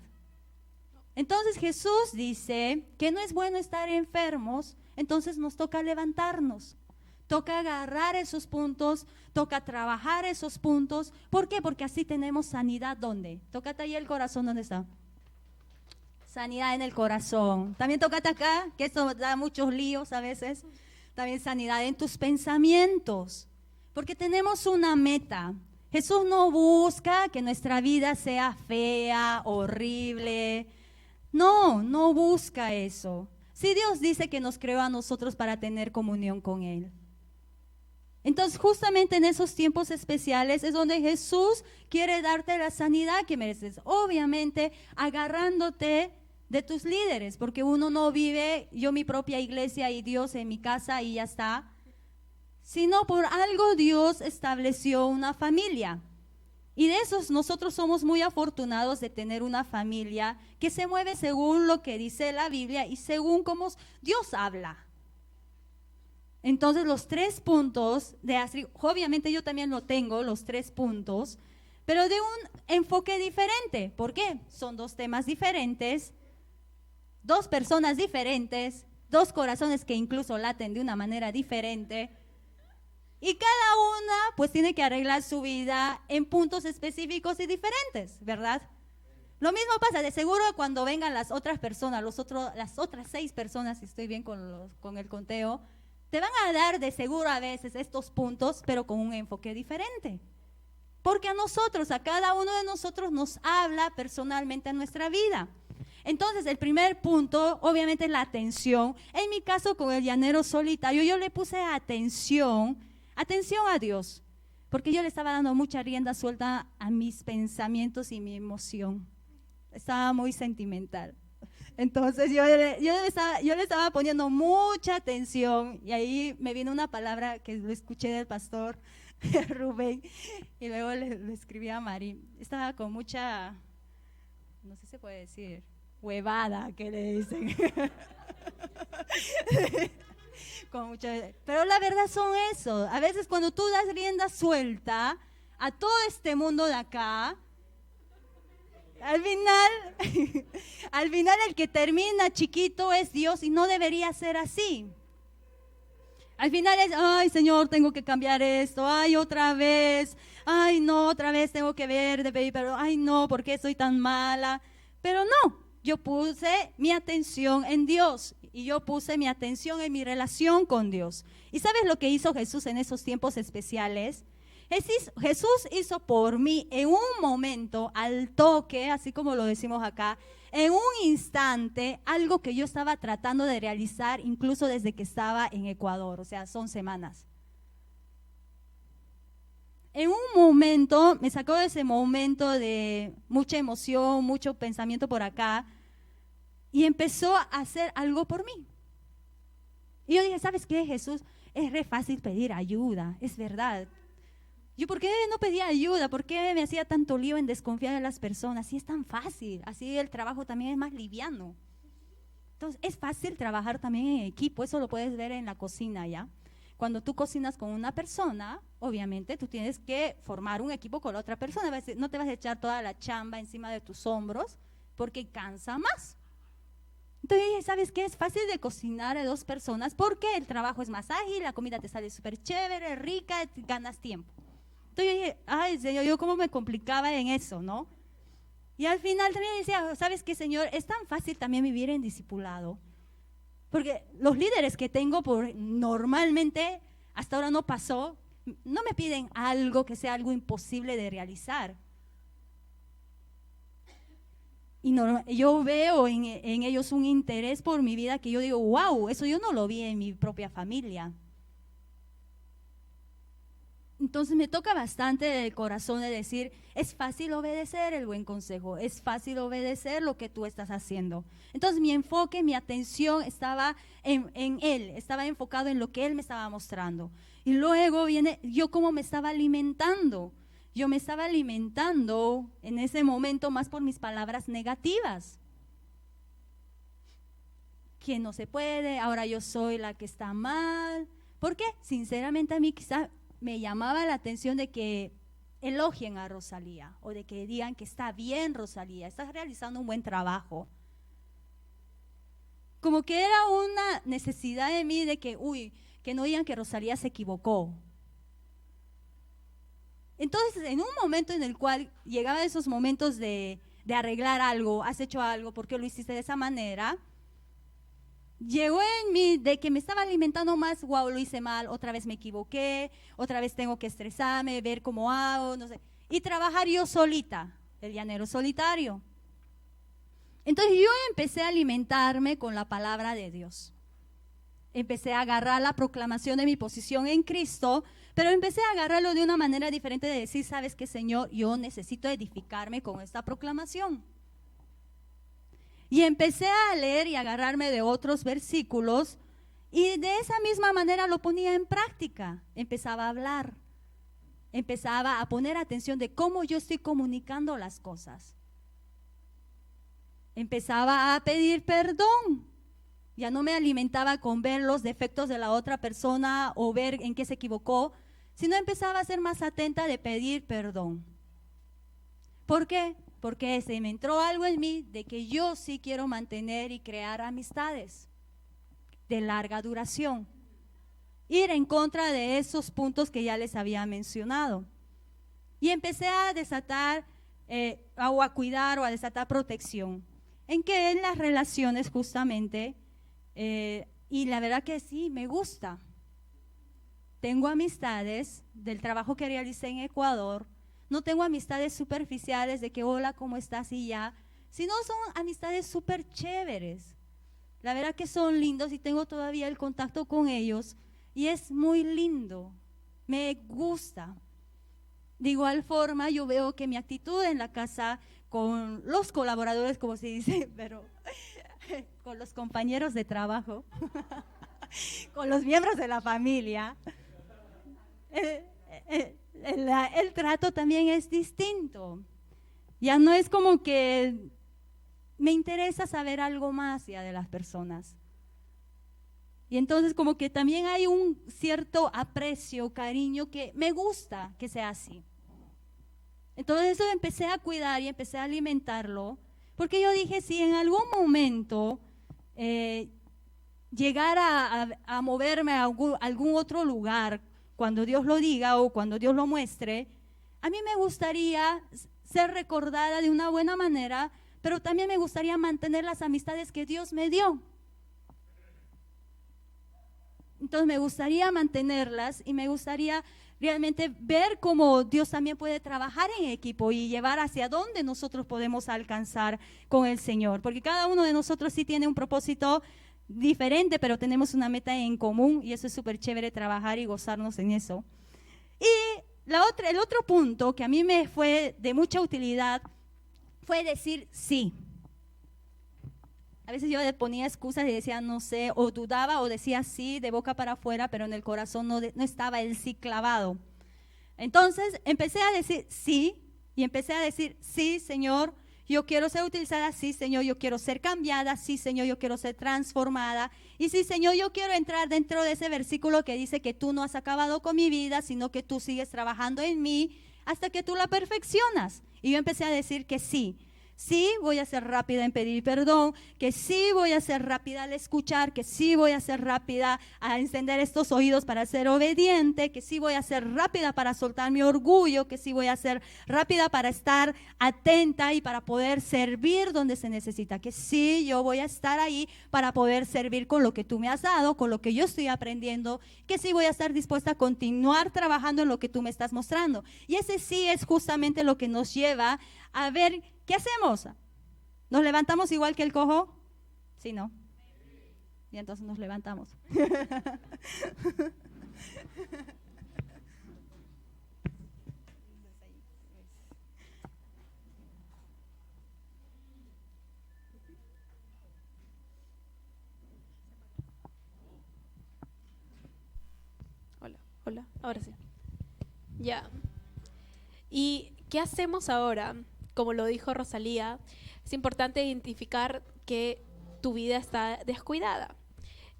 Entonces Jesús dice que no es bueno estar enfermos, entonces nos toca levantarnos. Toca agarrar esos puntos, toca trabajar esos puntos. ¿Por qué? Porque así tenemos sanidad. ¿Dónde? Tócate ahí el corazón, ¿dónde está? Sanidad en el corazón. También tócate acá, que esto da muchos líos a veces. También sanidad en tus pensamientos. Porque tenemos una meta. Jesús no busca que nuestra vida sea fea, horrible. No, no busca eso. Si Dios dice que nos creó a nosotros para tener comunión con Él. Entonces justamente en esos tiempos especiales es donde Jesús quiere darte la sanidad que mereces, obviamente agarrándote de tus líderes, porque uno no vive yo mi propia iglesia y Dios en mi casa y ya está, sino por algo Dios estableció una familia. Y de esos nosotros somos muy afortunados de tener una familia que se mueve según lo que dice la Biblia y según cómo Dios habla. Entonces los 3 puntos de Astrid, obviamente yo también lo tengo, los 3 puntos, pero de un enfoque diferente. ¿Por qué? Son 2 temas diferentes, 2 personas diferentes, 2 corazones que incluso laten de una manera diferente. Y cada una pues tiene que arreglar su vida en puntos específicos y diferentes, ¿verdad? Lo mismo pasa, de seguro cuando vengan las otras personas, las otras 6 personas, si estoy bien con el conteo, te van a dar de seguro a veces estos puntos, pero con un enfoque diferente. Porque a cada uno de nosotros nos habla personalmente a nuestra vida. Entonces, el primer punto, obviamente, es la atención. En mi caso, con el llanero solitario, yo le puse atención a Dios. Porque yo le estaba dando mucha rienda suelta a mis pensamientos y mi emoción. Estaba muy sentimental. Entonces yo le estaba poniendo mucha atención y ahí me vino una palabra que lo escuché del pastor Rubén y luego le escribí a Mari. Estaba con mucha, no sé si se puede decir, huevada que le dicen. Pero la verdad son eso. A veces cuando tú das rienda suelta a todo este mundo de acá, al final el que termina chiquito es Dios y no debería ser así. Al final es, ay Señor, tengo que cambiar esto, ay otra vez, ay no, otra vez tengo que ver de pedir, pero ay no, ¿por qué soy tan mala? Pero no, yo puse mi atención en Dios y yo puse mi atención en mi relación con Dios. ¿Y sabes lo que hizo Jesús en esos tiempos especiales? Jesús hizo por mí en un momento, al toque, así como lo decimos acá, en un instante, algo que yo estaba tratando de realizar incluso desde que estaba en Ecuador, o sea, son semanas. En un momento, me sacó de ese momento de mucha emoción, mucho pensamiento por acá, y empezó a hacer algo por mí. Y yo dije, ¿sabes qué, Jesús? Es re fácil pedir ayuda, es verdad. Yo, ¿por qué no pedía ayuda? ¿Por qué me hacía tanto lío en desconfiar de las personas? Si es tan fácil, así el trabajo también es más liviano. Entonces, es fácil trabajar también en equipo, eso lo puedes ver en la cocina, ¿ya? cuando tú cocinas con una persona, obviamente tú tienes que formar un equipo con la otra persona. No te vas a echar toda la chamba encima de tus hombros porque cansa más. Entonces dije, ¿sabes qué? Es fácil de cocinar a 2 personas porque el trabajo es más ágil, la comida te sale súper chévere, rica, ganas tiempo. Entonces yo dije, ay, Señor, yo cómo me complicaba en eso, ¿no? Y al final también decía, ¿sabes qué, Señor? Es tan fácil también vivir en discipulado. Porque los líderes que tengo normalmente, hasta ahora no pasó, no me piden algo que sea algo imposible de realizar. Y yo veo en ellos un interés por mi vida que yo digo, wow, eso yo no lo vi en mi propia familia. Entonces me toca bastante el corazón de decir, es fácil obedecer el buen consejo, es fácil obedecer lo que tú estás haciendo. Entonces mi enfoque, mi atención estaba en él, estaba enfocado en lo que él me estaba mostrando. Y luego viene yo cómo me estaba alimentando. Yo me estaba alimentando en ese momento más por mis palabras negativas. Que no se puede, ahora yo soy la que está mal. ¿Por qué? Sinceramente a mí quizá me llamaba la atención de que elogien a Rosalía o de que digan que está bien Rosalía, estás realizando un buen trabajo. Como que era una necesidad de mí de que, que no digan que Rosalía se equivocó. Entonces, en un momento en el cual llegaba esos momentos de arreglar algo, has hecho algo, ¿por qué lo hiciste de esa manera? Llegó en mí de que me estaba alimentando más, wow, lo hice mal, otra vez me equivoqué, otra vez tengo que estresarme, ver cómo hago, no sé. Y trabajar yo solita, el llanero solitario. Entonces yo empecé a alimentarme con la palabra de Dios. Empecé a agarrar la proclamación de mi posición en Cristo, pero empecé a agarrarlo de una manera diferente de decir, ¿sabes qué, Señor? Yo necesito edificarme con esta proclamación. Y empecé a leer y agarrarme de otros versículos y de esa misma manera lo ponía en práctica. Empezaba a hablar, empezaba a poner atención de cómo yo estoy comunicando las cosas. Empezaba a pedir perdón. Ya no me alimentaba con ver los defectos de la otra persona o ver en qué se equivocó, sino empezaba a ser más atenta de pedir perdón. ¿Por qué? Porque se me entró algo en mí de que yo sí quiero mantener y crear amistades de larga duración. Ir en contra de esos puntos que ya les había mencionado. Y empecé a desatar o a cuidar o a desatar protección. En que en las relaciones justamente, y la verdad que sí, me gusta. Tengo amistades del trabajo que realicé en Ecuador. No tengo amistades superficiales de que hola, ¿cómo estás? Y ya, sino son amistades súper chéveres. La verdad que son lindos y tengo todavía el contacto con ellos y es muy lindo, me gusta. De igual forma, yo veo que mi actitud en la casa con los colaboradores, como se dice, pero con los compañeros de trabajo, con los miembros de la familia, el trato también es distinto. Ya no es como que me interesa saber algo más ya de las personas. Y entonces como que también hay un cierto aprecio, cariño que me gusta que sea así. Entonces eso empecé a cuidar y empecé a alimentarlo, porque yo dije, si en algún momento llegar a moverme a algún otro lugar, cuando Dios lo diga o cuando Dios lo muestre, a mí me gustaría ser recordada de una buena manera, pero también me gustaría mantener las amistades que Dios me dio. Entonces me gustaría mantenerlas y me gustaría realmente ver cómo Dios también puede trabajar en equipo y llevar hacia dónde nosotros podemos alcanzar con el Señor, porque cada uno de nosotros sí tiene un propósito diferente, pero tenemos una meta en común y eso es súper chévere, trabajar y gozarnos en eso. Y el otro punto que a mí me fue de mucha utilidad fue decir sí. A veces yo le ponía excusas y decía no sé, o dudaba o decía sí de boca para afuera, pero en el corazón no estaba el sí clavado. Entonces empecé a decir sí y empecé a decir sí, Señor, yo quiero ser utilizada, sí, Señor, yo quiero ser cambiada, sí, Señor, yo quiero ser transformada. Y sí, Señor, yo quiero entrar dentro de ese versículo que dice que tú no has acabado con mi vida, sino que tú sigues trabajando en mí hasta que tú la perfeccionas. Y yo empecé a decir que sí. Sí, voy a ser rápida en pedir perdón, que sí voy a ser rápida al escuchar, que sí voy a ser rápida a encender estos oídos para ser obediente, que sí voy a ser rápida para soltar mi orgullo, que sí voy a ser rápida para estar atenta y para poder servir donde se necesita, que sí, yo voy a estar ahí para poder servir con lo que tú me has dado, con lo que yo estoy aprendiendo, que sí voy a estar dispuesta a continuar trabajando en lo que tú me estás mostrando. Y ese sí es justamente lo que nos lleva a ver. ¿Qué hacemos? ¿Nos levantamos igual que el cojo? Sí, ¿no? Y entonces nos levantamos.
Hola, ahora sí. Ya. ¿Y qué hacemos ahora? Como lo dijo Rosalía, es importante identificar que tu vida está descuidada.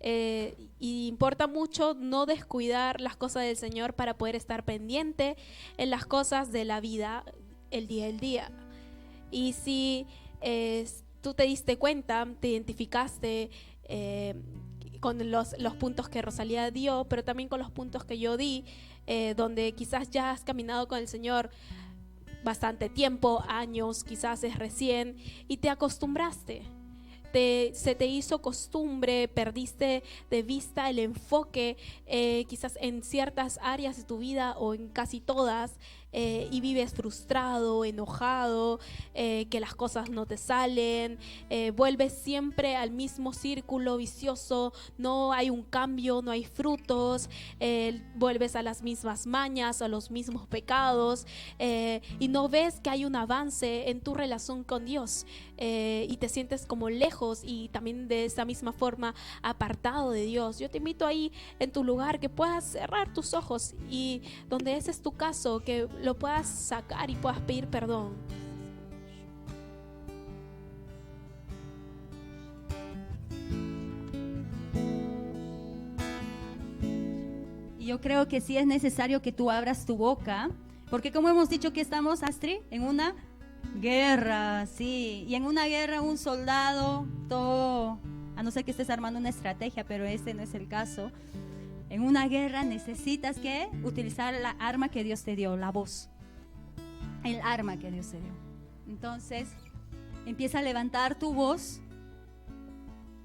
Y importa mucho no descuidar las cosas del Señor para poder estar pendiente en las cosas de la vida, el día. Y si tú te diste cuenta, te identificaste con los puntos que Rosalía dio, pero también con los puntos que yo di, donde quizás ya has caminado con el Señor bastante tiempo, años, quizás es recién, y te acostumbraste. Se te hizo costumbre, perdiste de vista el enfoque quizás en ciertas áreas de tu vida o en casi todas, y vives frustrado, enojado, que las cosas no te salen, vuelves siempre al mismo círculo vicioso, no hay un cambio, no hay frutos, vuelves a las mismas mañas, a los mismos pecados, y no ves que hay un avance en tu relación con Dios, y te sientes como lejos y también de esa misma forma apartado de Dios. Yo te invito ahí en tu lugar que puedas cerrar tus ojos y donde ese es tu caso, que lo puedas sacar y puedas pedir perdón.
Y yo creo que sí es necesario que tú abras tu boca, porque como hemos dicho que estamos, Astrid, en una guerra, sí, y en una guerra un soldado, todo, a no ser que estés armando una estrategia, pero ese no es el caso. En una guerra necesitas que utilizar la arma que Dios te dio, la voz, el arma que Dios te dio. Entonces, empieza a levantar tu voz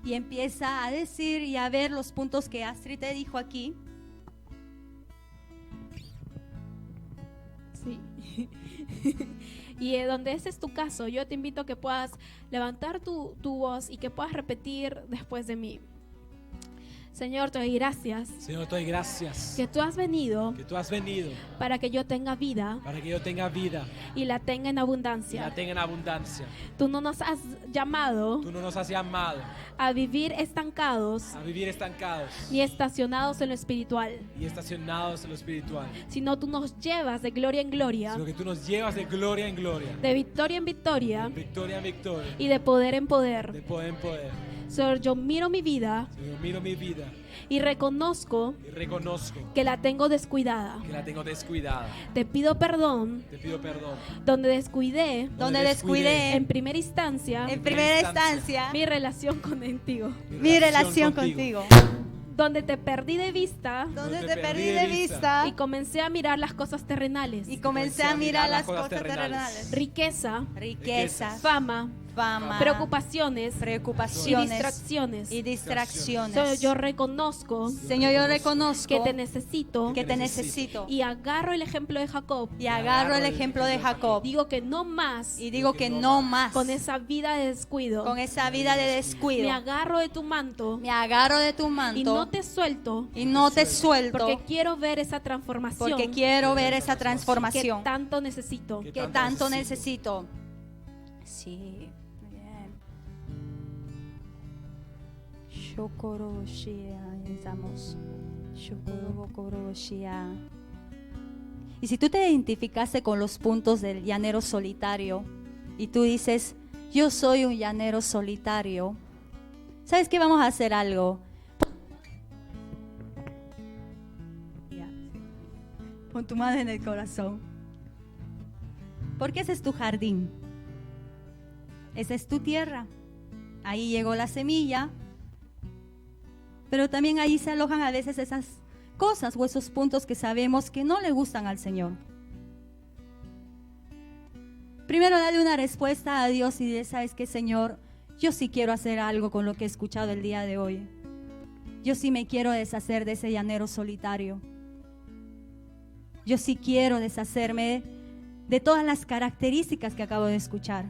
y empieza a decir y a ver los puntos que Astrid te dijo aquí.
Sí. Y donde ese es tu caso, yo te invito a que puedas levantar tu voz y que puedas repetir después de mí. Señor, te doy gracias.
Señor, te doy gracias.
Que tú has venido.
Que tú has venido.
Para que yo tenga vida.
Para que yo tenga vida.
Y la tenga en abundancia.
Y la tenga en abundancia.
Tú no nos has llamado.
Tú no nos has llamado.
A vivir estancados.
A vivir estancados.
Ni estacionados en lo espiritual.
Y estacionados en lo espiritual.
Sino tú nos llevas de gloria en gloria.
Sino que tú nos llevas de gloria en gloria.
De victoria en victoria.
De victoria en victoria.
Y de poder en poder.
De poder en poder.
Señor, yo miro mi vida.
Señor, miro mi vida.
Y reconozco
que
la tengo descuidada. Te pido perdón. Donde descuidé. En primera instancia. Mi relación contigo. Donde te perdí de vista. Y comencé a mirar las cosas terrenales. Riqueza. Fama. Preocupaciones y distracciones. Señor, yo reconozco que te necesito y agarro el ejemplo de Jacob. Digo que no más con esa vida de descuido. Me agarro de tu manto y no te suelto porque quiero ver esa transformación que tanto necesito.
Sí. Y si tú te identificaste con los puntos del llanero solitario, y tú dices, yo soy un llanero solitario, ¿sabes qué? Vamos a hacer algo. Pon tu mano en el corazón. Porque ese es tu jardín. Esa es tu tierra. Ahí llegó la semilla. Pero también ahí se alojan a veces esas cosas o esos puntos que sabemos que no le gustan al Señor. Primero dale una respuesta a Dios y dile, ¿sabes qué, Señor? Yo sí quiero hacer algo con lo que he escuchado el día de hoy. Yo sí me quiero deshacer de ese llanero solitario. Yo sí quiero deshacerme de todas las características que acabo de escuchar.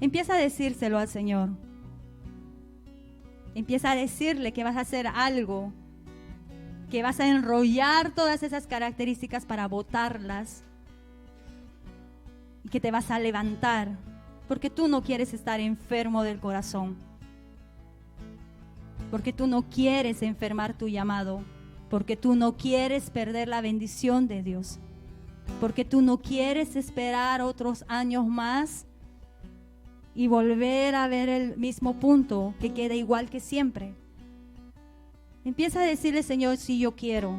Empieza a decírselo al Señor. Empieza a decirle que vas a hacer algo, que vas a enrollar todas esas características para botarlas y que te vas a levantar, porque tú no quieres estar enfermo del corazón, porque tú no quieres enfermar tu llamado, porque tú no quieres perder la bendición de Dios, porque tú no quieres esperar otros años más y volver a ver el mismo punto que queda igual que siempre. Empieza a decirle, Señor, sí, yo quiero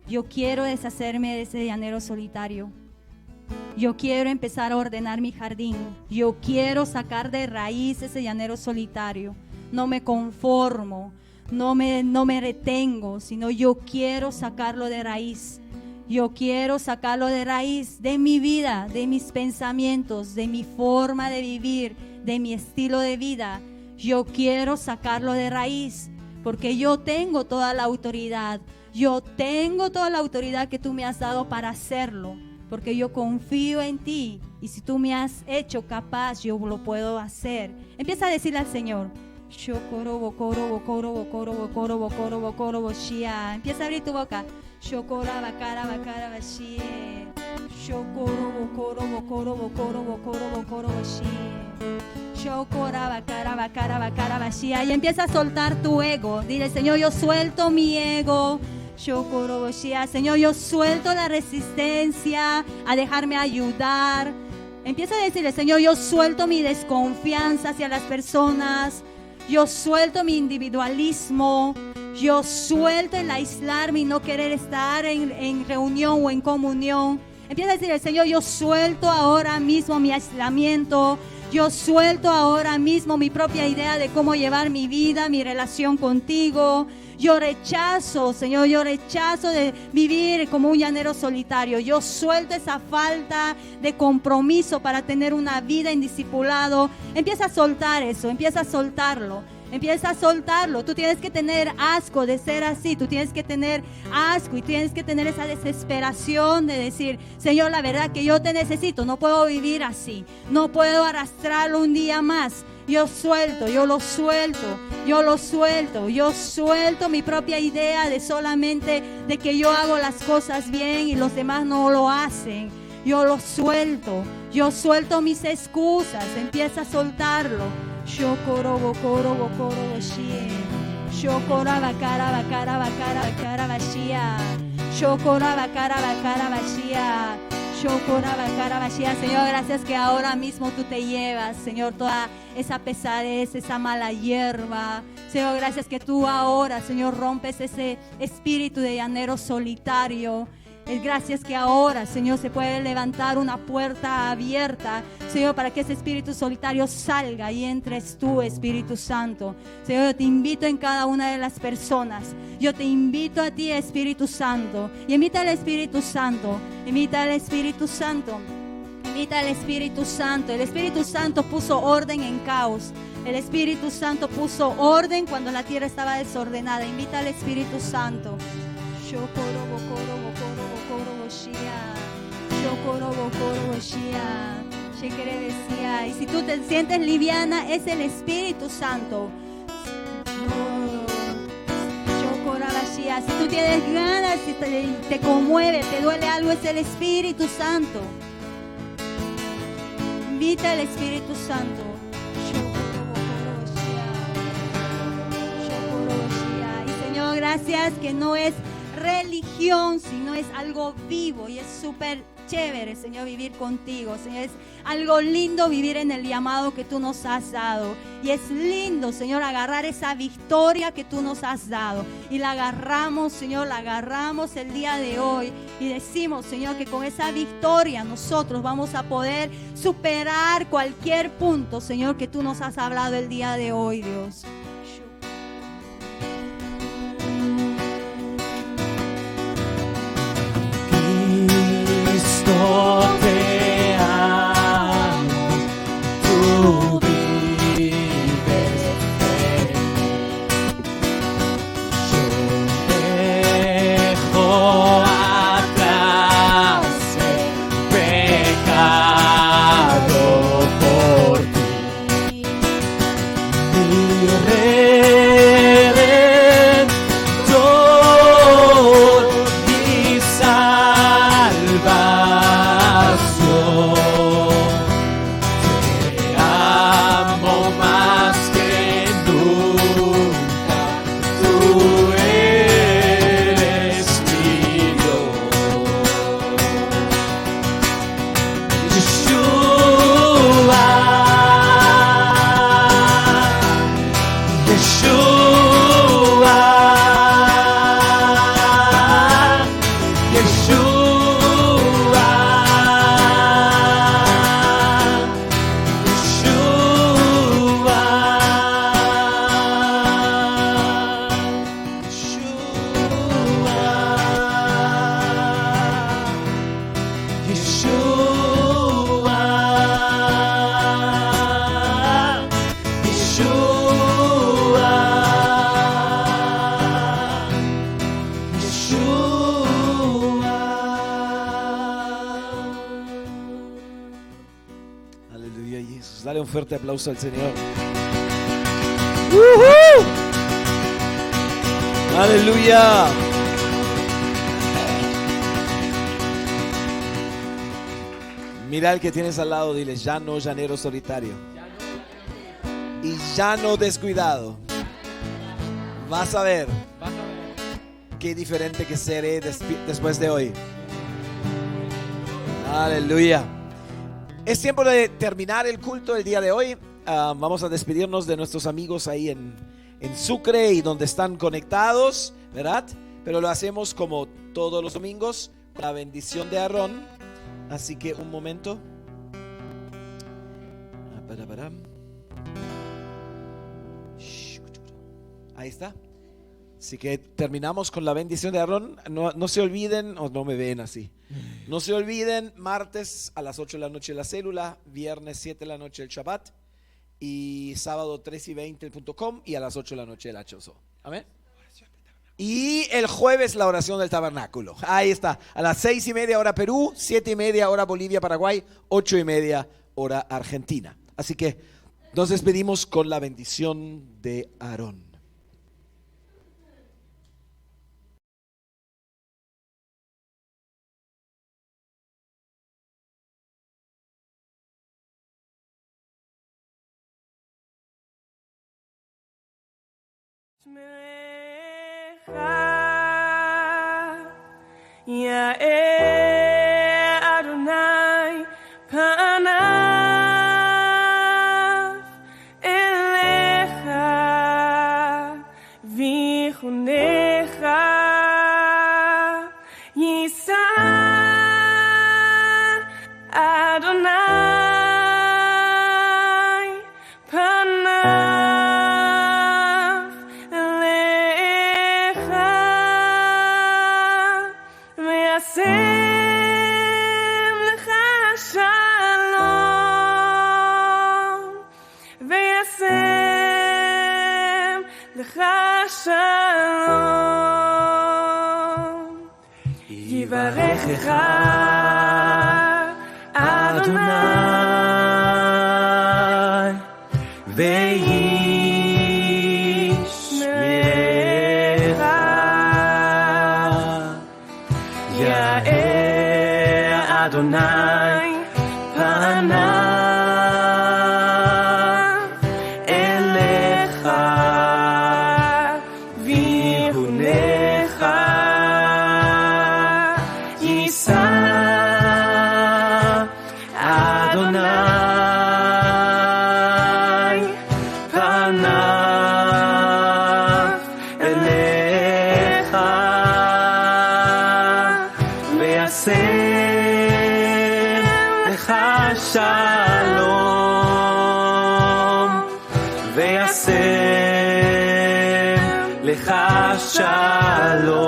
deshacerme de ese llanero solitario. Yo quiero empezar a ordenar mi jardín. Yo quiero sacar de raíz ese llanero solitario. No me conformo, no me retengo, sino yo quiero sacarlo de raíz. Yo quiero sacarlo de raíz de mi vida, de mis pensamientos, de mi forma de vivir, de mi estilo de vida. Yo quiero sacarlo de raíz, porque yo tengo toda la autoridad. Yo tengo toda la autoridad que tú me has dado para hacerlo, porque yo confío en ti. Y si tú me has hecho capaz, yo lo puedo hacer. Empieza a decirle al Señor, empieza a abrir tu boca. Y empieza a soltar tu ego. Dile, Señor, yo suelto mi ego. Señor, yo suelto la resistencia a dejarme ayudar. Empieza a decirle, Señor, yo suelto mi desconfianza hacia las personas. Yo suelto mi individualismo. Yo suelto el aislarme y no querer estar en reunión o en comunión. Empieza a decirle, Señor, yo suelto ahora mismo mi aislamiento. Yo suelto ahora mismo mi propia idea de cómo llevar mi vida, mi relación contigo. Yo rechazo, Señor, yo rechazo de vivir como un llanero solitario. Yo suelto esa falta de compromiso para tener una vida en discipulado. Empieza a soltar eso, empieza a soltarlo. Empieza a soltarlo. Tú tienes que tener asco de ser así. Tú tienes que tener asco y tienes que tener esa desesperación de decir, Señor, la verdad que yo te necesito. No puedo vivir así. No puedo arrastrarlo un día más. Yo suelto, yo lo suelto, yo lo suelto. Yo suelto mi propia idea de solamente de que yo hago las cosas bien y los demás no lo hacen. Yo lo suelto. Yo suelto mis excusas. Empieza a soltarlo. Yo corobo shie. Yo coraba cara bashia. Yo coraba cara bashia. Yo coraba cara bashia. Señor, gracias que ahora mismo tú te llevas, Señor, toda esa pesadez, esa mala hierba. Señor, gracias que tú ahora, Señor, rompes ese espíritu de llanero solitario. Gracias que ahora, Señor, se puede levantar una puerta abierta, Señor, para que ese espíritu solitario salga y entres tú, Espíritu Santo. Señor, yo te invito en cada una de las personas. Yo te invito a ti, Espíritu Santo. Y invita al Espíritu Santo. Invita al Espíritu Santo. Invita al Espíritu Santo. El Espíritu Santo puso orden en caos. El Espíritu Santo puso orden cuando la tierra estaba desordenada. Invita al Espíritu Santo. Y si tú te sientes liviana, es el Espíritu Santo. Si tú tienes ganas, si te conmueve, te duele algo, es el Espíritu Santo. Invita al Espíritu Santo. Y Señor, gracias que no es religión, sino es algo vivo y es súper chévere, Señor, vivir contigo, Señor. Es algo lindo vivir en el llamado que tú nos has dado. Y es lindo, Señor, agarrar esa victoria que tú nos has dado. Y la agarramos, Señor, la agarramos el día de hoy. Y decimos, Señor, que con esa victoria nosotros vamos a poder superar cualquier punto, Señor, que tú nos has hablado el día de hoy, Dios.
Cristo, te amo, tú vives en mí. Yo dejo atrás el pecado por ti. Mi Redentor, mi salvación. Te amo más que nunca, tú eres mi Dios. Yeshua, Yeshua, Yeshua,
Aleluya, Jesús. Dale un fuerte aplauso al Señor. ¡Uhú! Aleluya. Mira al que tienes al lado, dile, ya no llanero solitario. Y ya no descuidado. Vas a ver qué diferente que seré después de hoy. Aleluya. Es tiempo de terminar el culto del día de hoy. Vamos a despedirnos de nuestros amigos ahí en Sucre y donde están conectados, ¿verdad? Pero lo hacemos como todos los domingos, con la bendición de Aarón. Así que un momento. Ahí está. Así que terminamos con la bendición de Aarón. No se olviden, o no me ven así. No se olviden, martes a las 8 de la noche la célula, viernes 7 de la noche el Shabbat y sábado 3:20 el .com y a las 8 de la noche el Hachoso. Amén. Y el jueves la oración del tabernáculo. Ahí está, a las 6:30 hora Perú, 7:30 hora Bolivia, Paraguay, 8:30 hora Argentina. Así que nos despedimos con la bendición de Aarón.
Ya'eh Adonai panav elecha vichunecha yisa Adonai panav elecha וישם לך שלום, וישם לך שלום, יברכך אדוני וישמרך. יאר אדוני פניו אליך ויחונך יישא Lecha Shalom.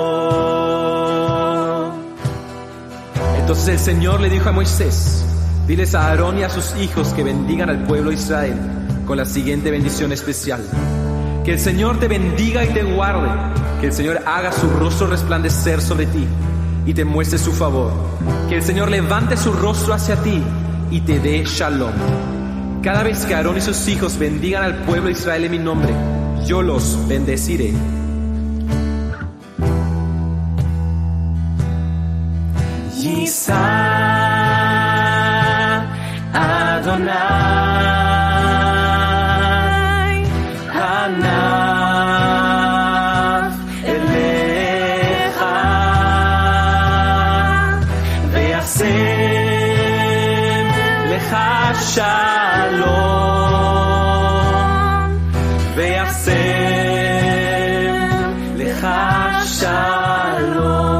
Entonces el Señor le dijo a Moisés: diles a Aarón y a sus hijos que bendigan al pueblo de Israel con la siguiente bendición especial. Que el Señor te bendiga y te guarde. Que el Señor haga su rostro resplandecer sobre ti y te muestre su favor. Que el Señor levante su rostro hacia ti y te dé shalom. Cada vez que Aarón y sus hijos bendigan al pueblo de Israel en mi nombre, yo los bendeciré.
Yisa Adonai Hanav Elecha Ve'asem Lecha Shalom Ve'asem Lecha Shalom.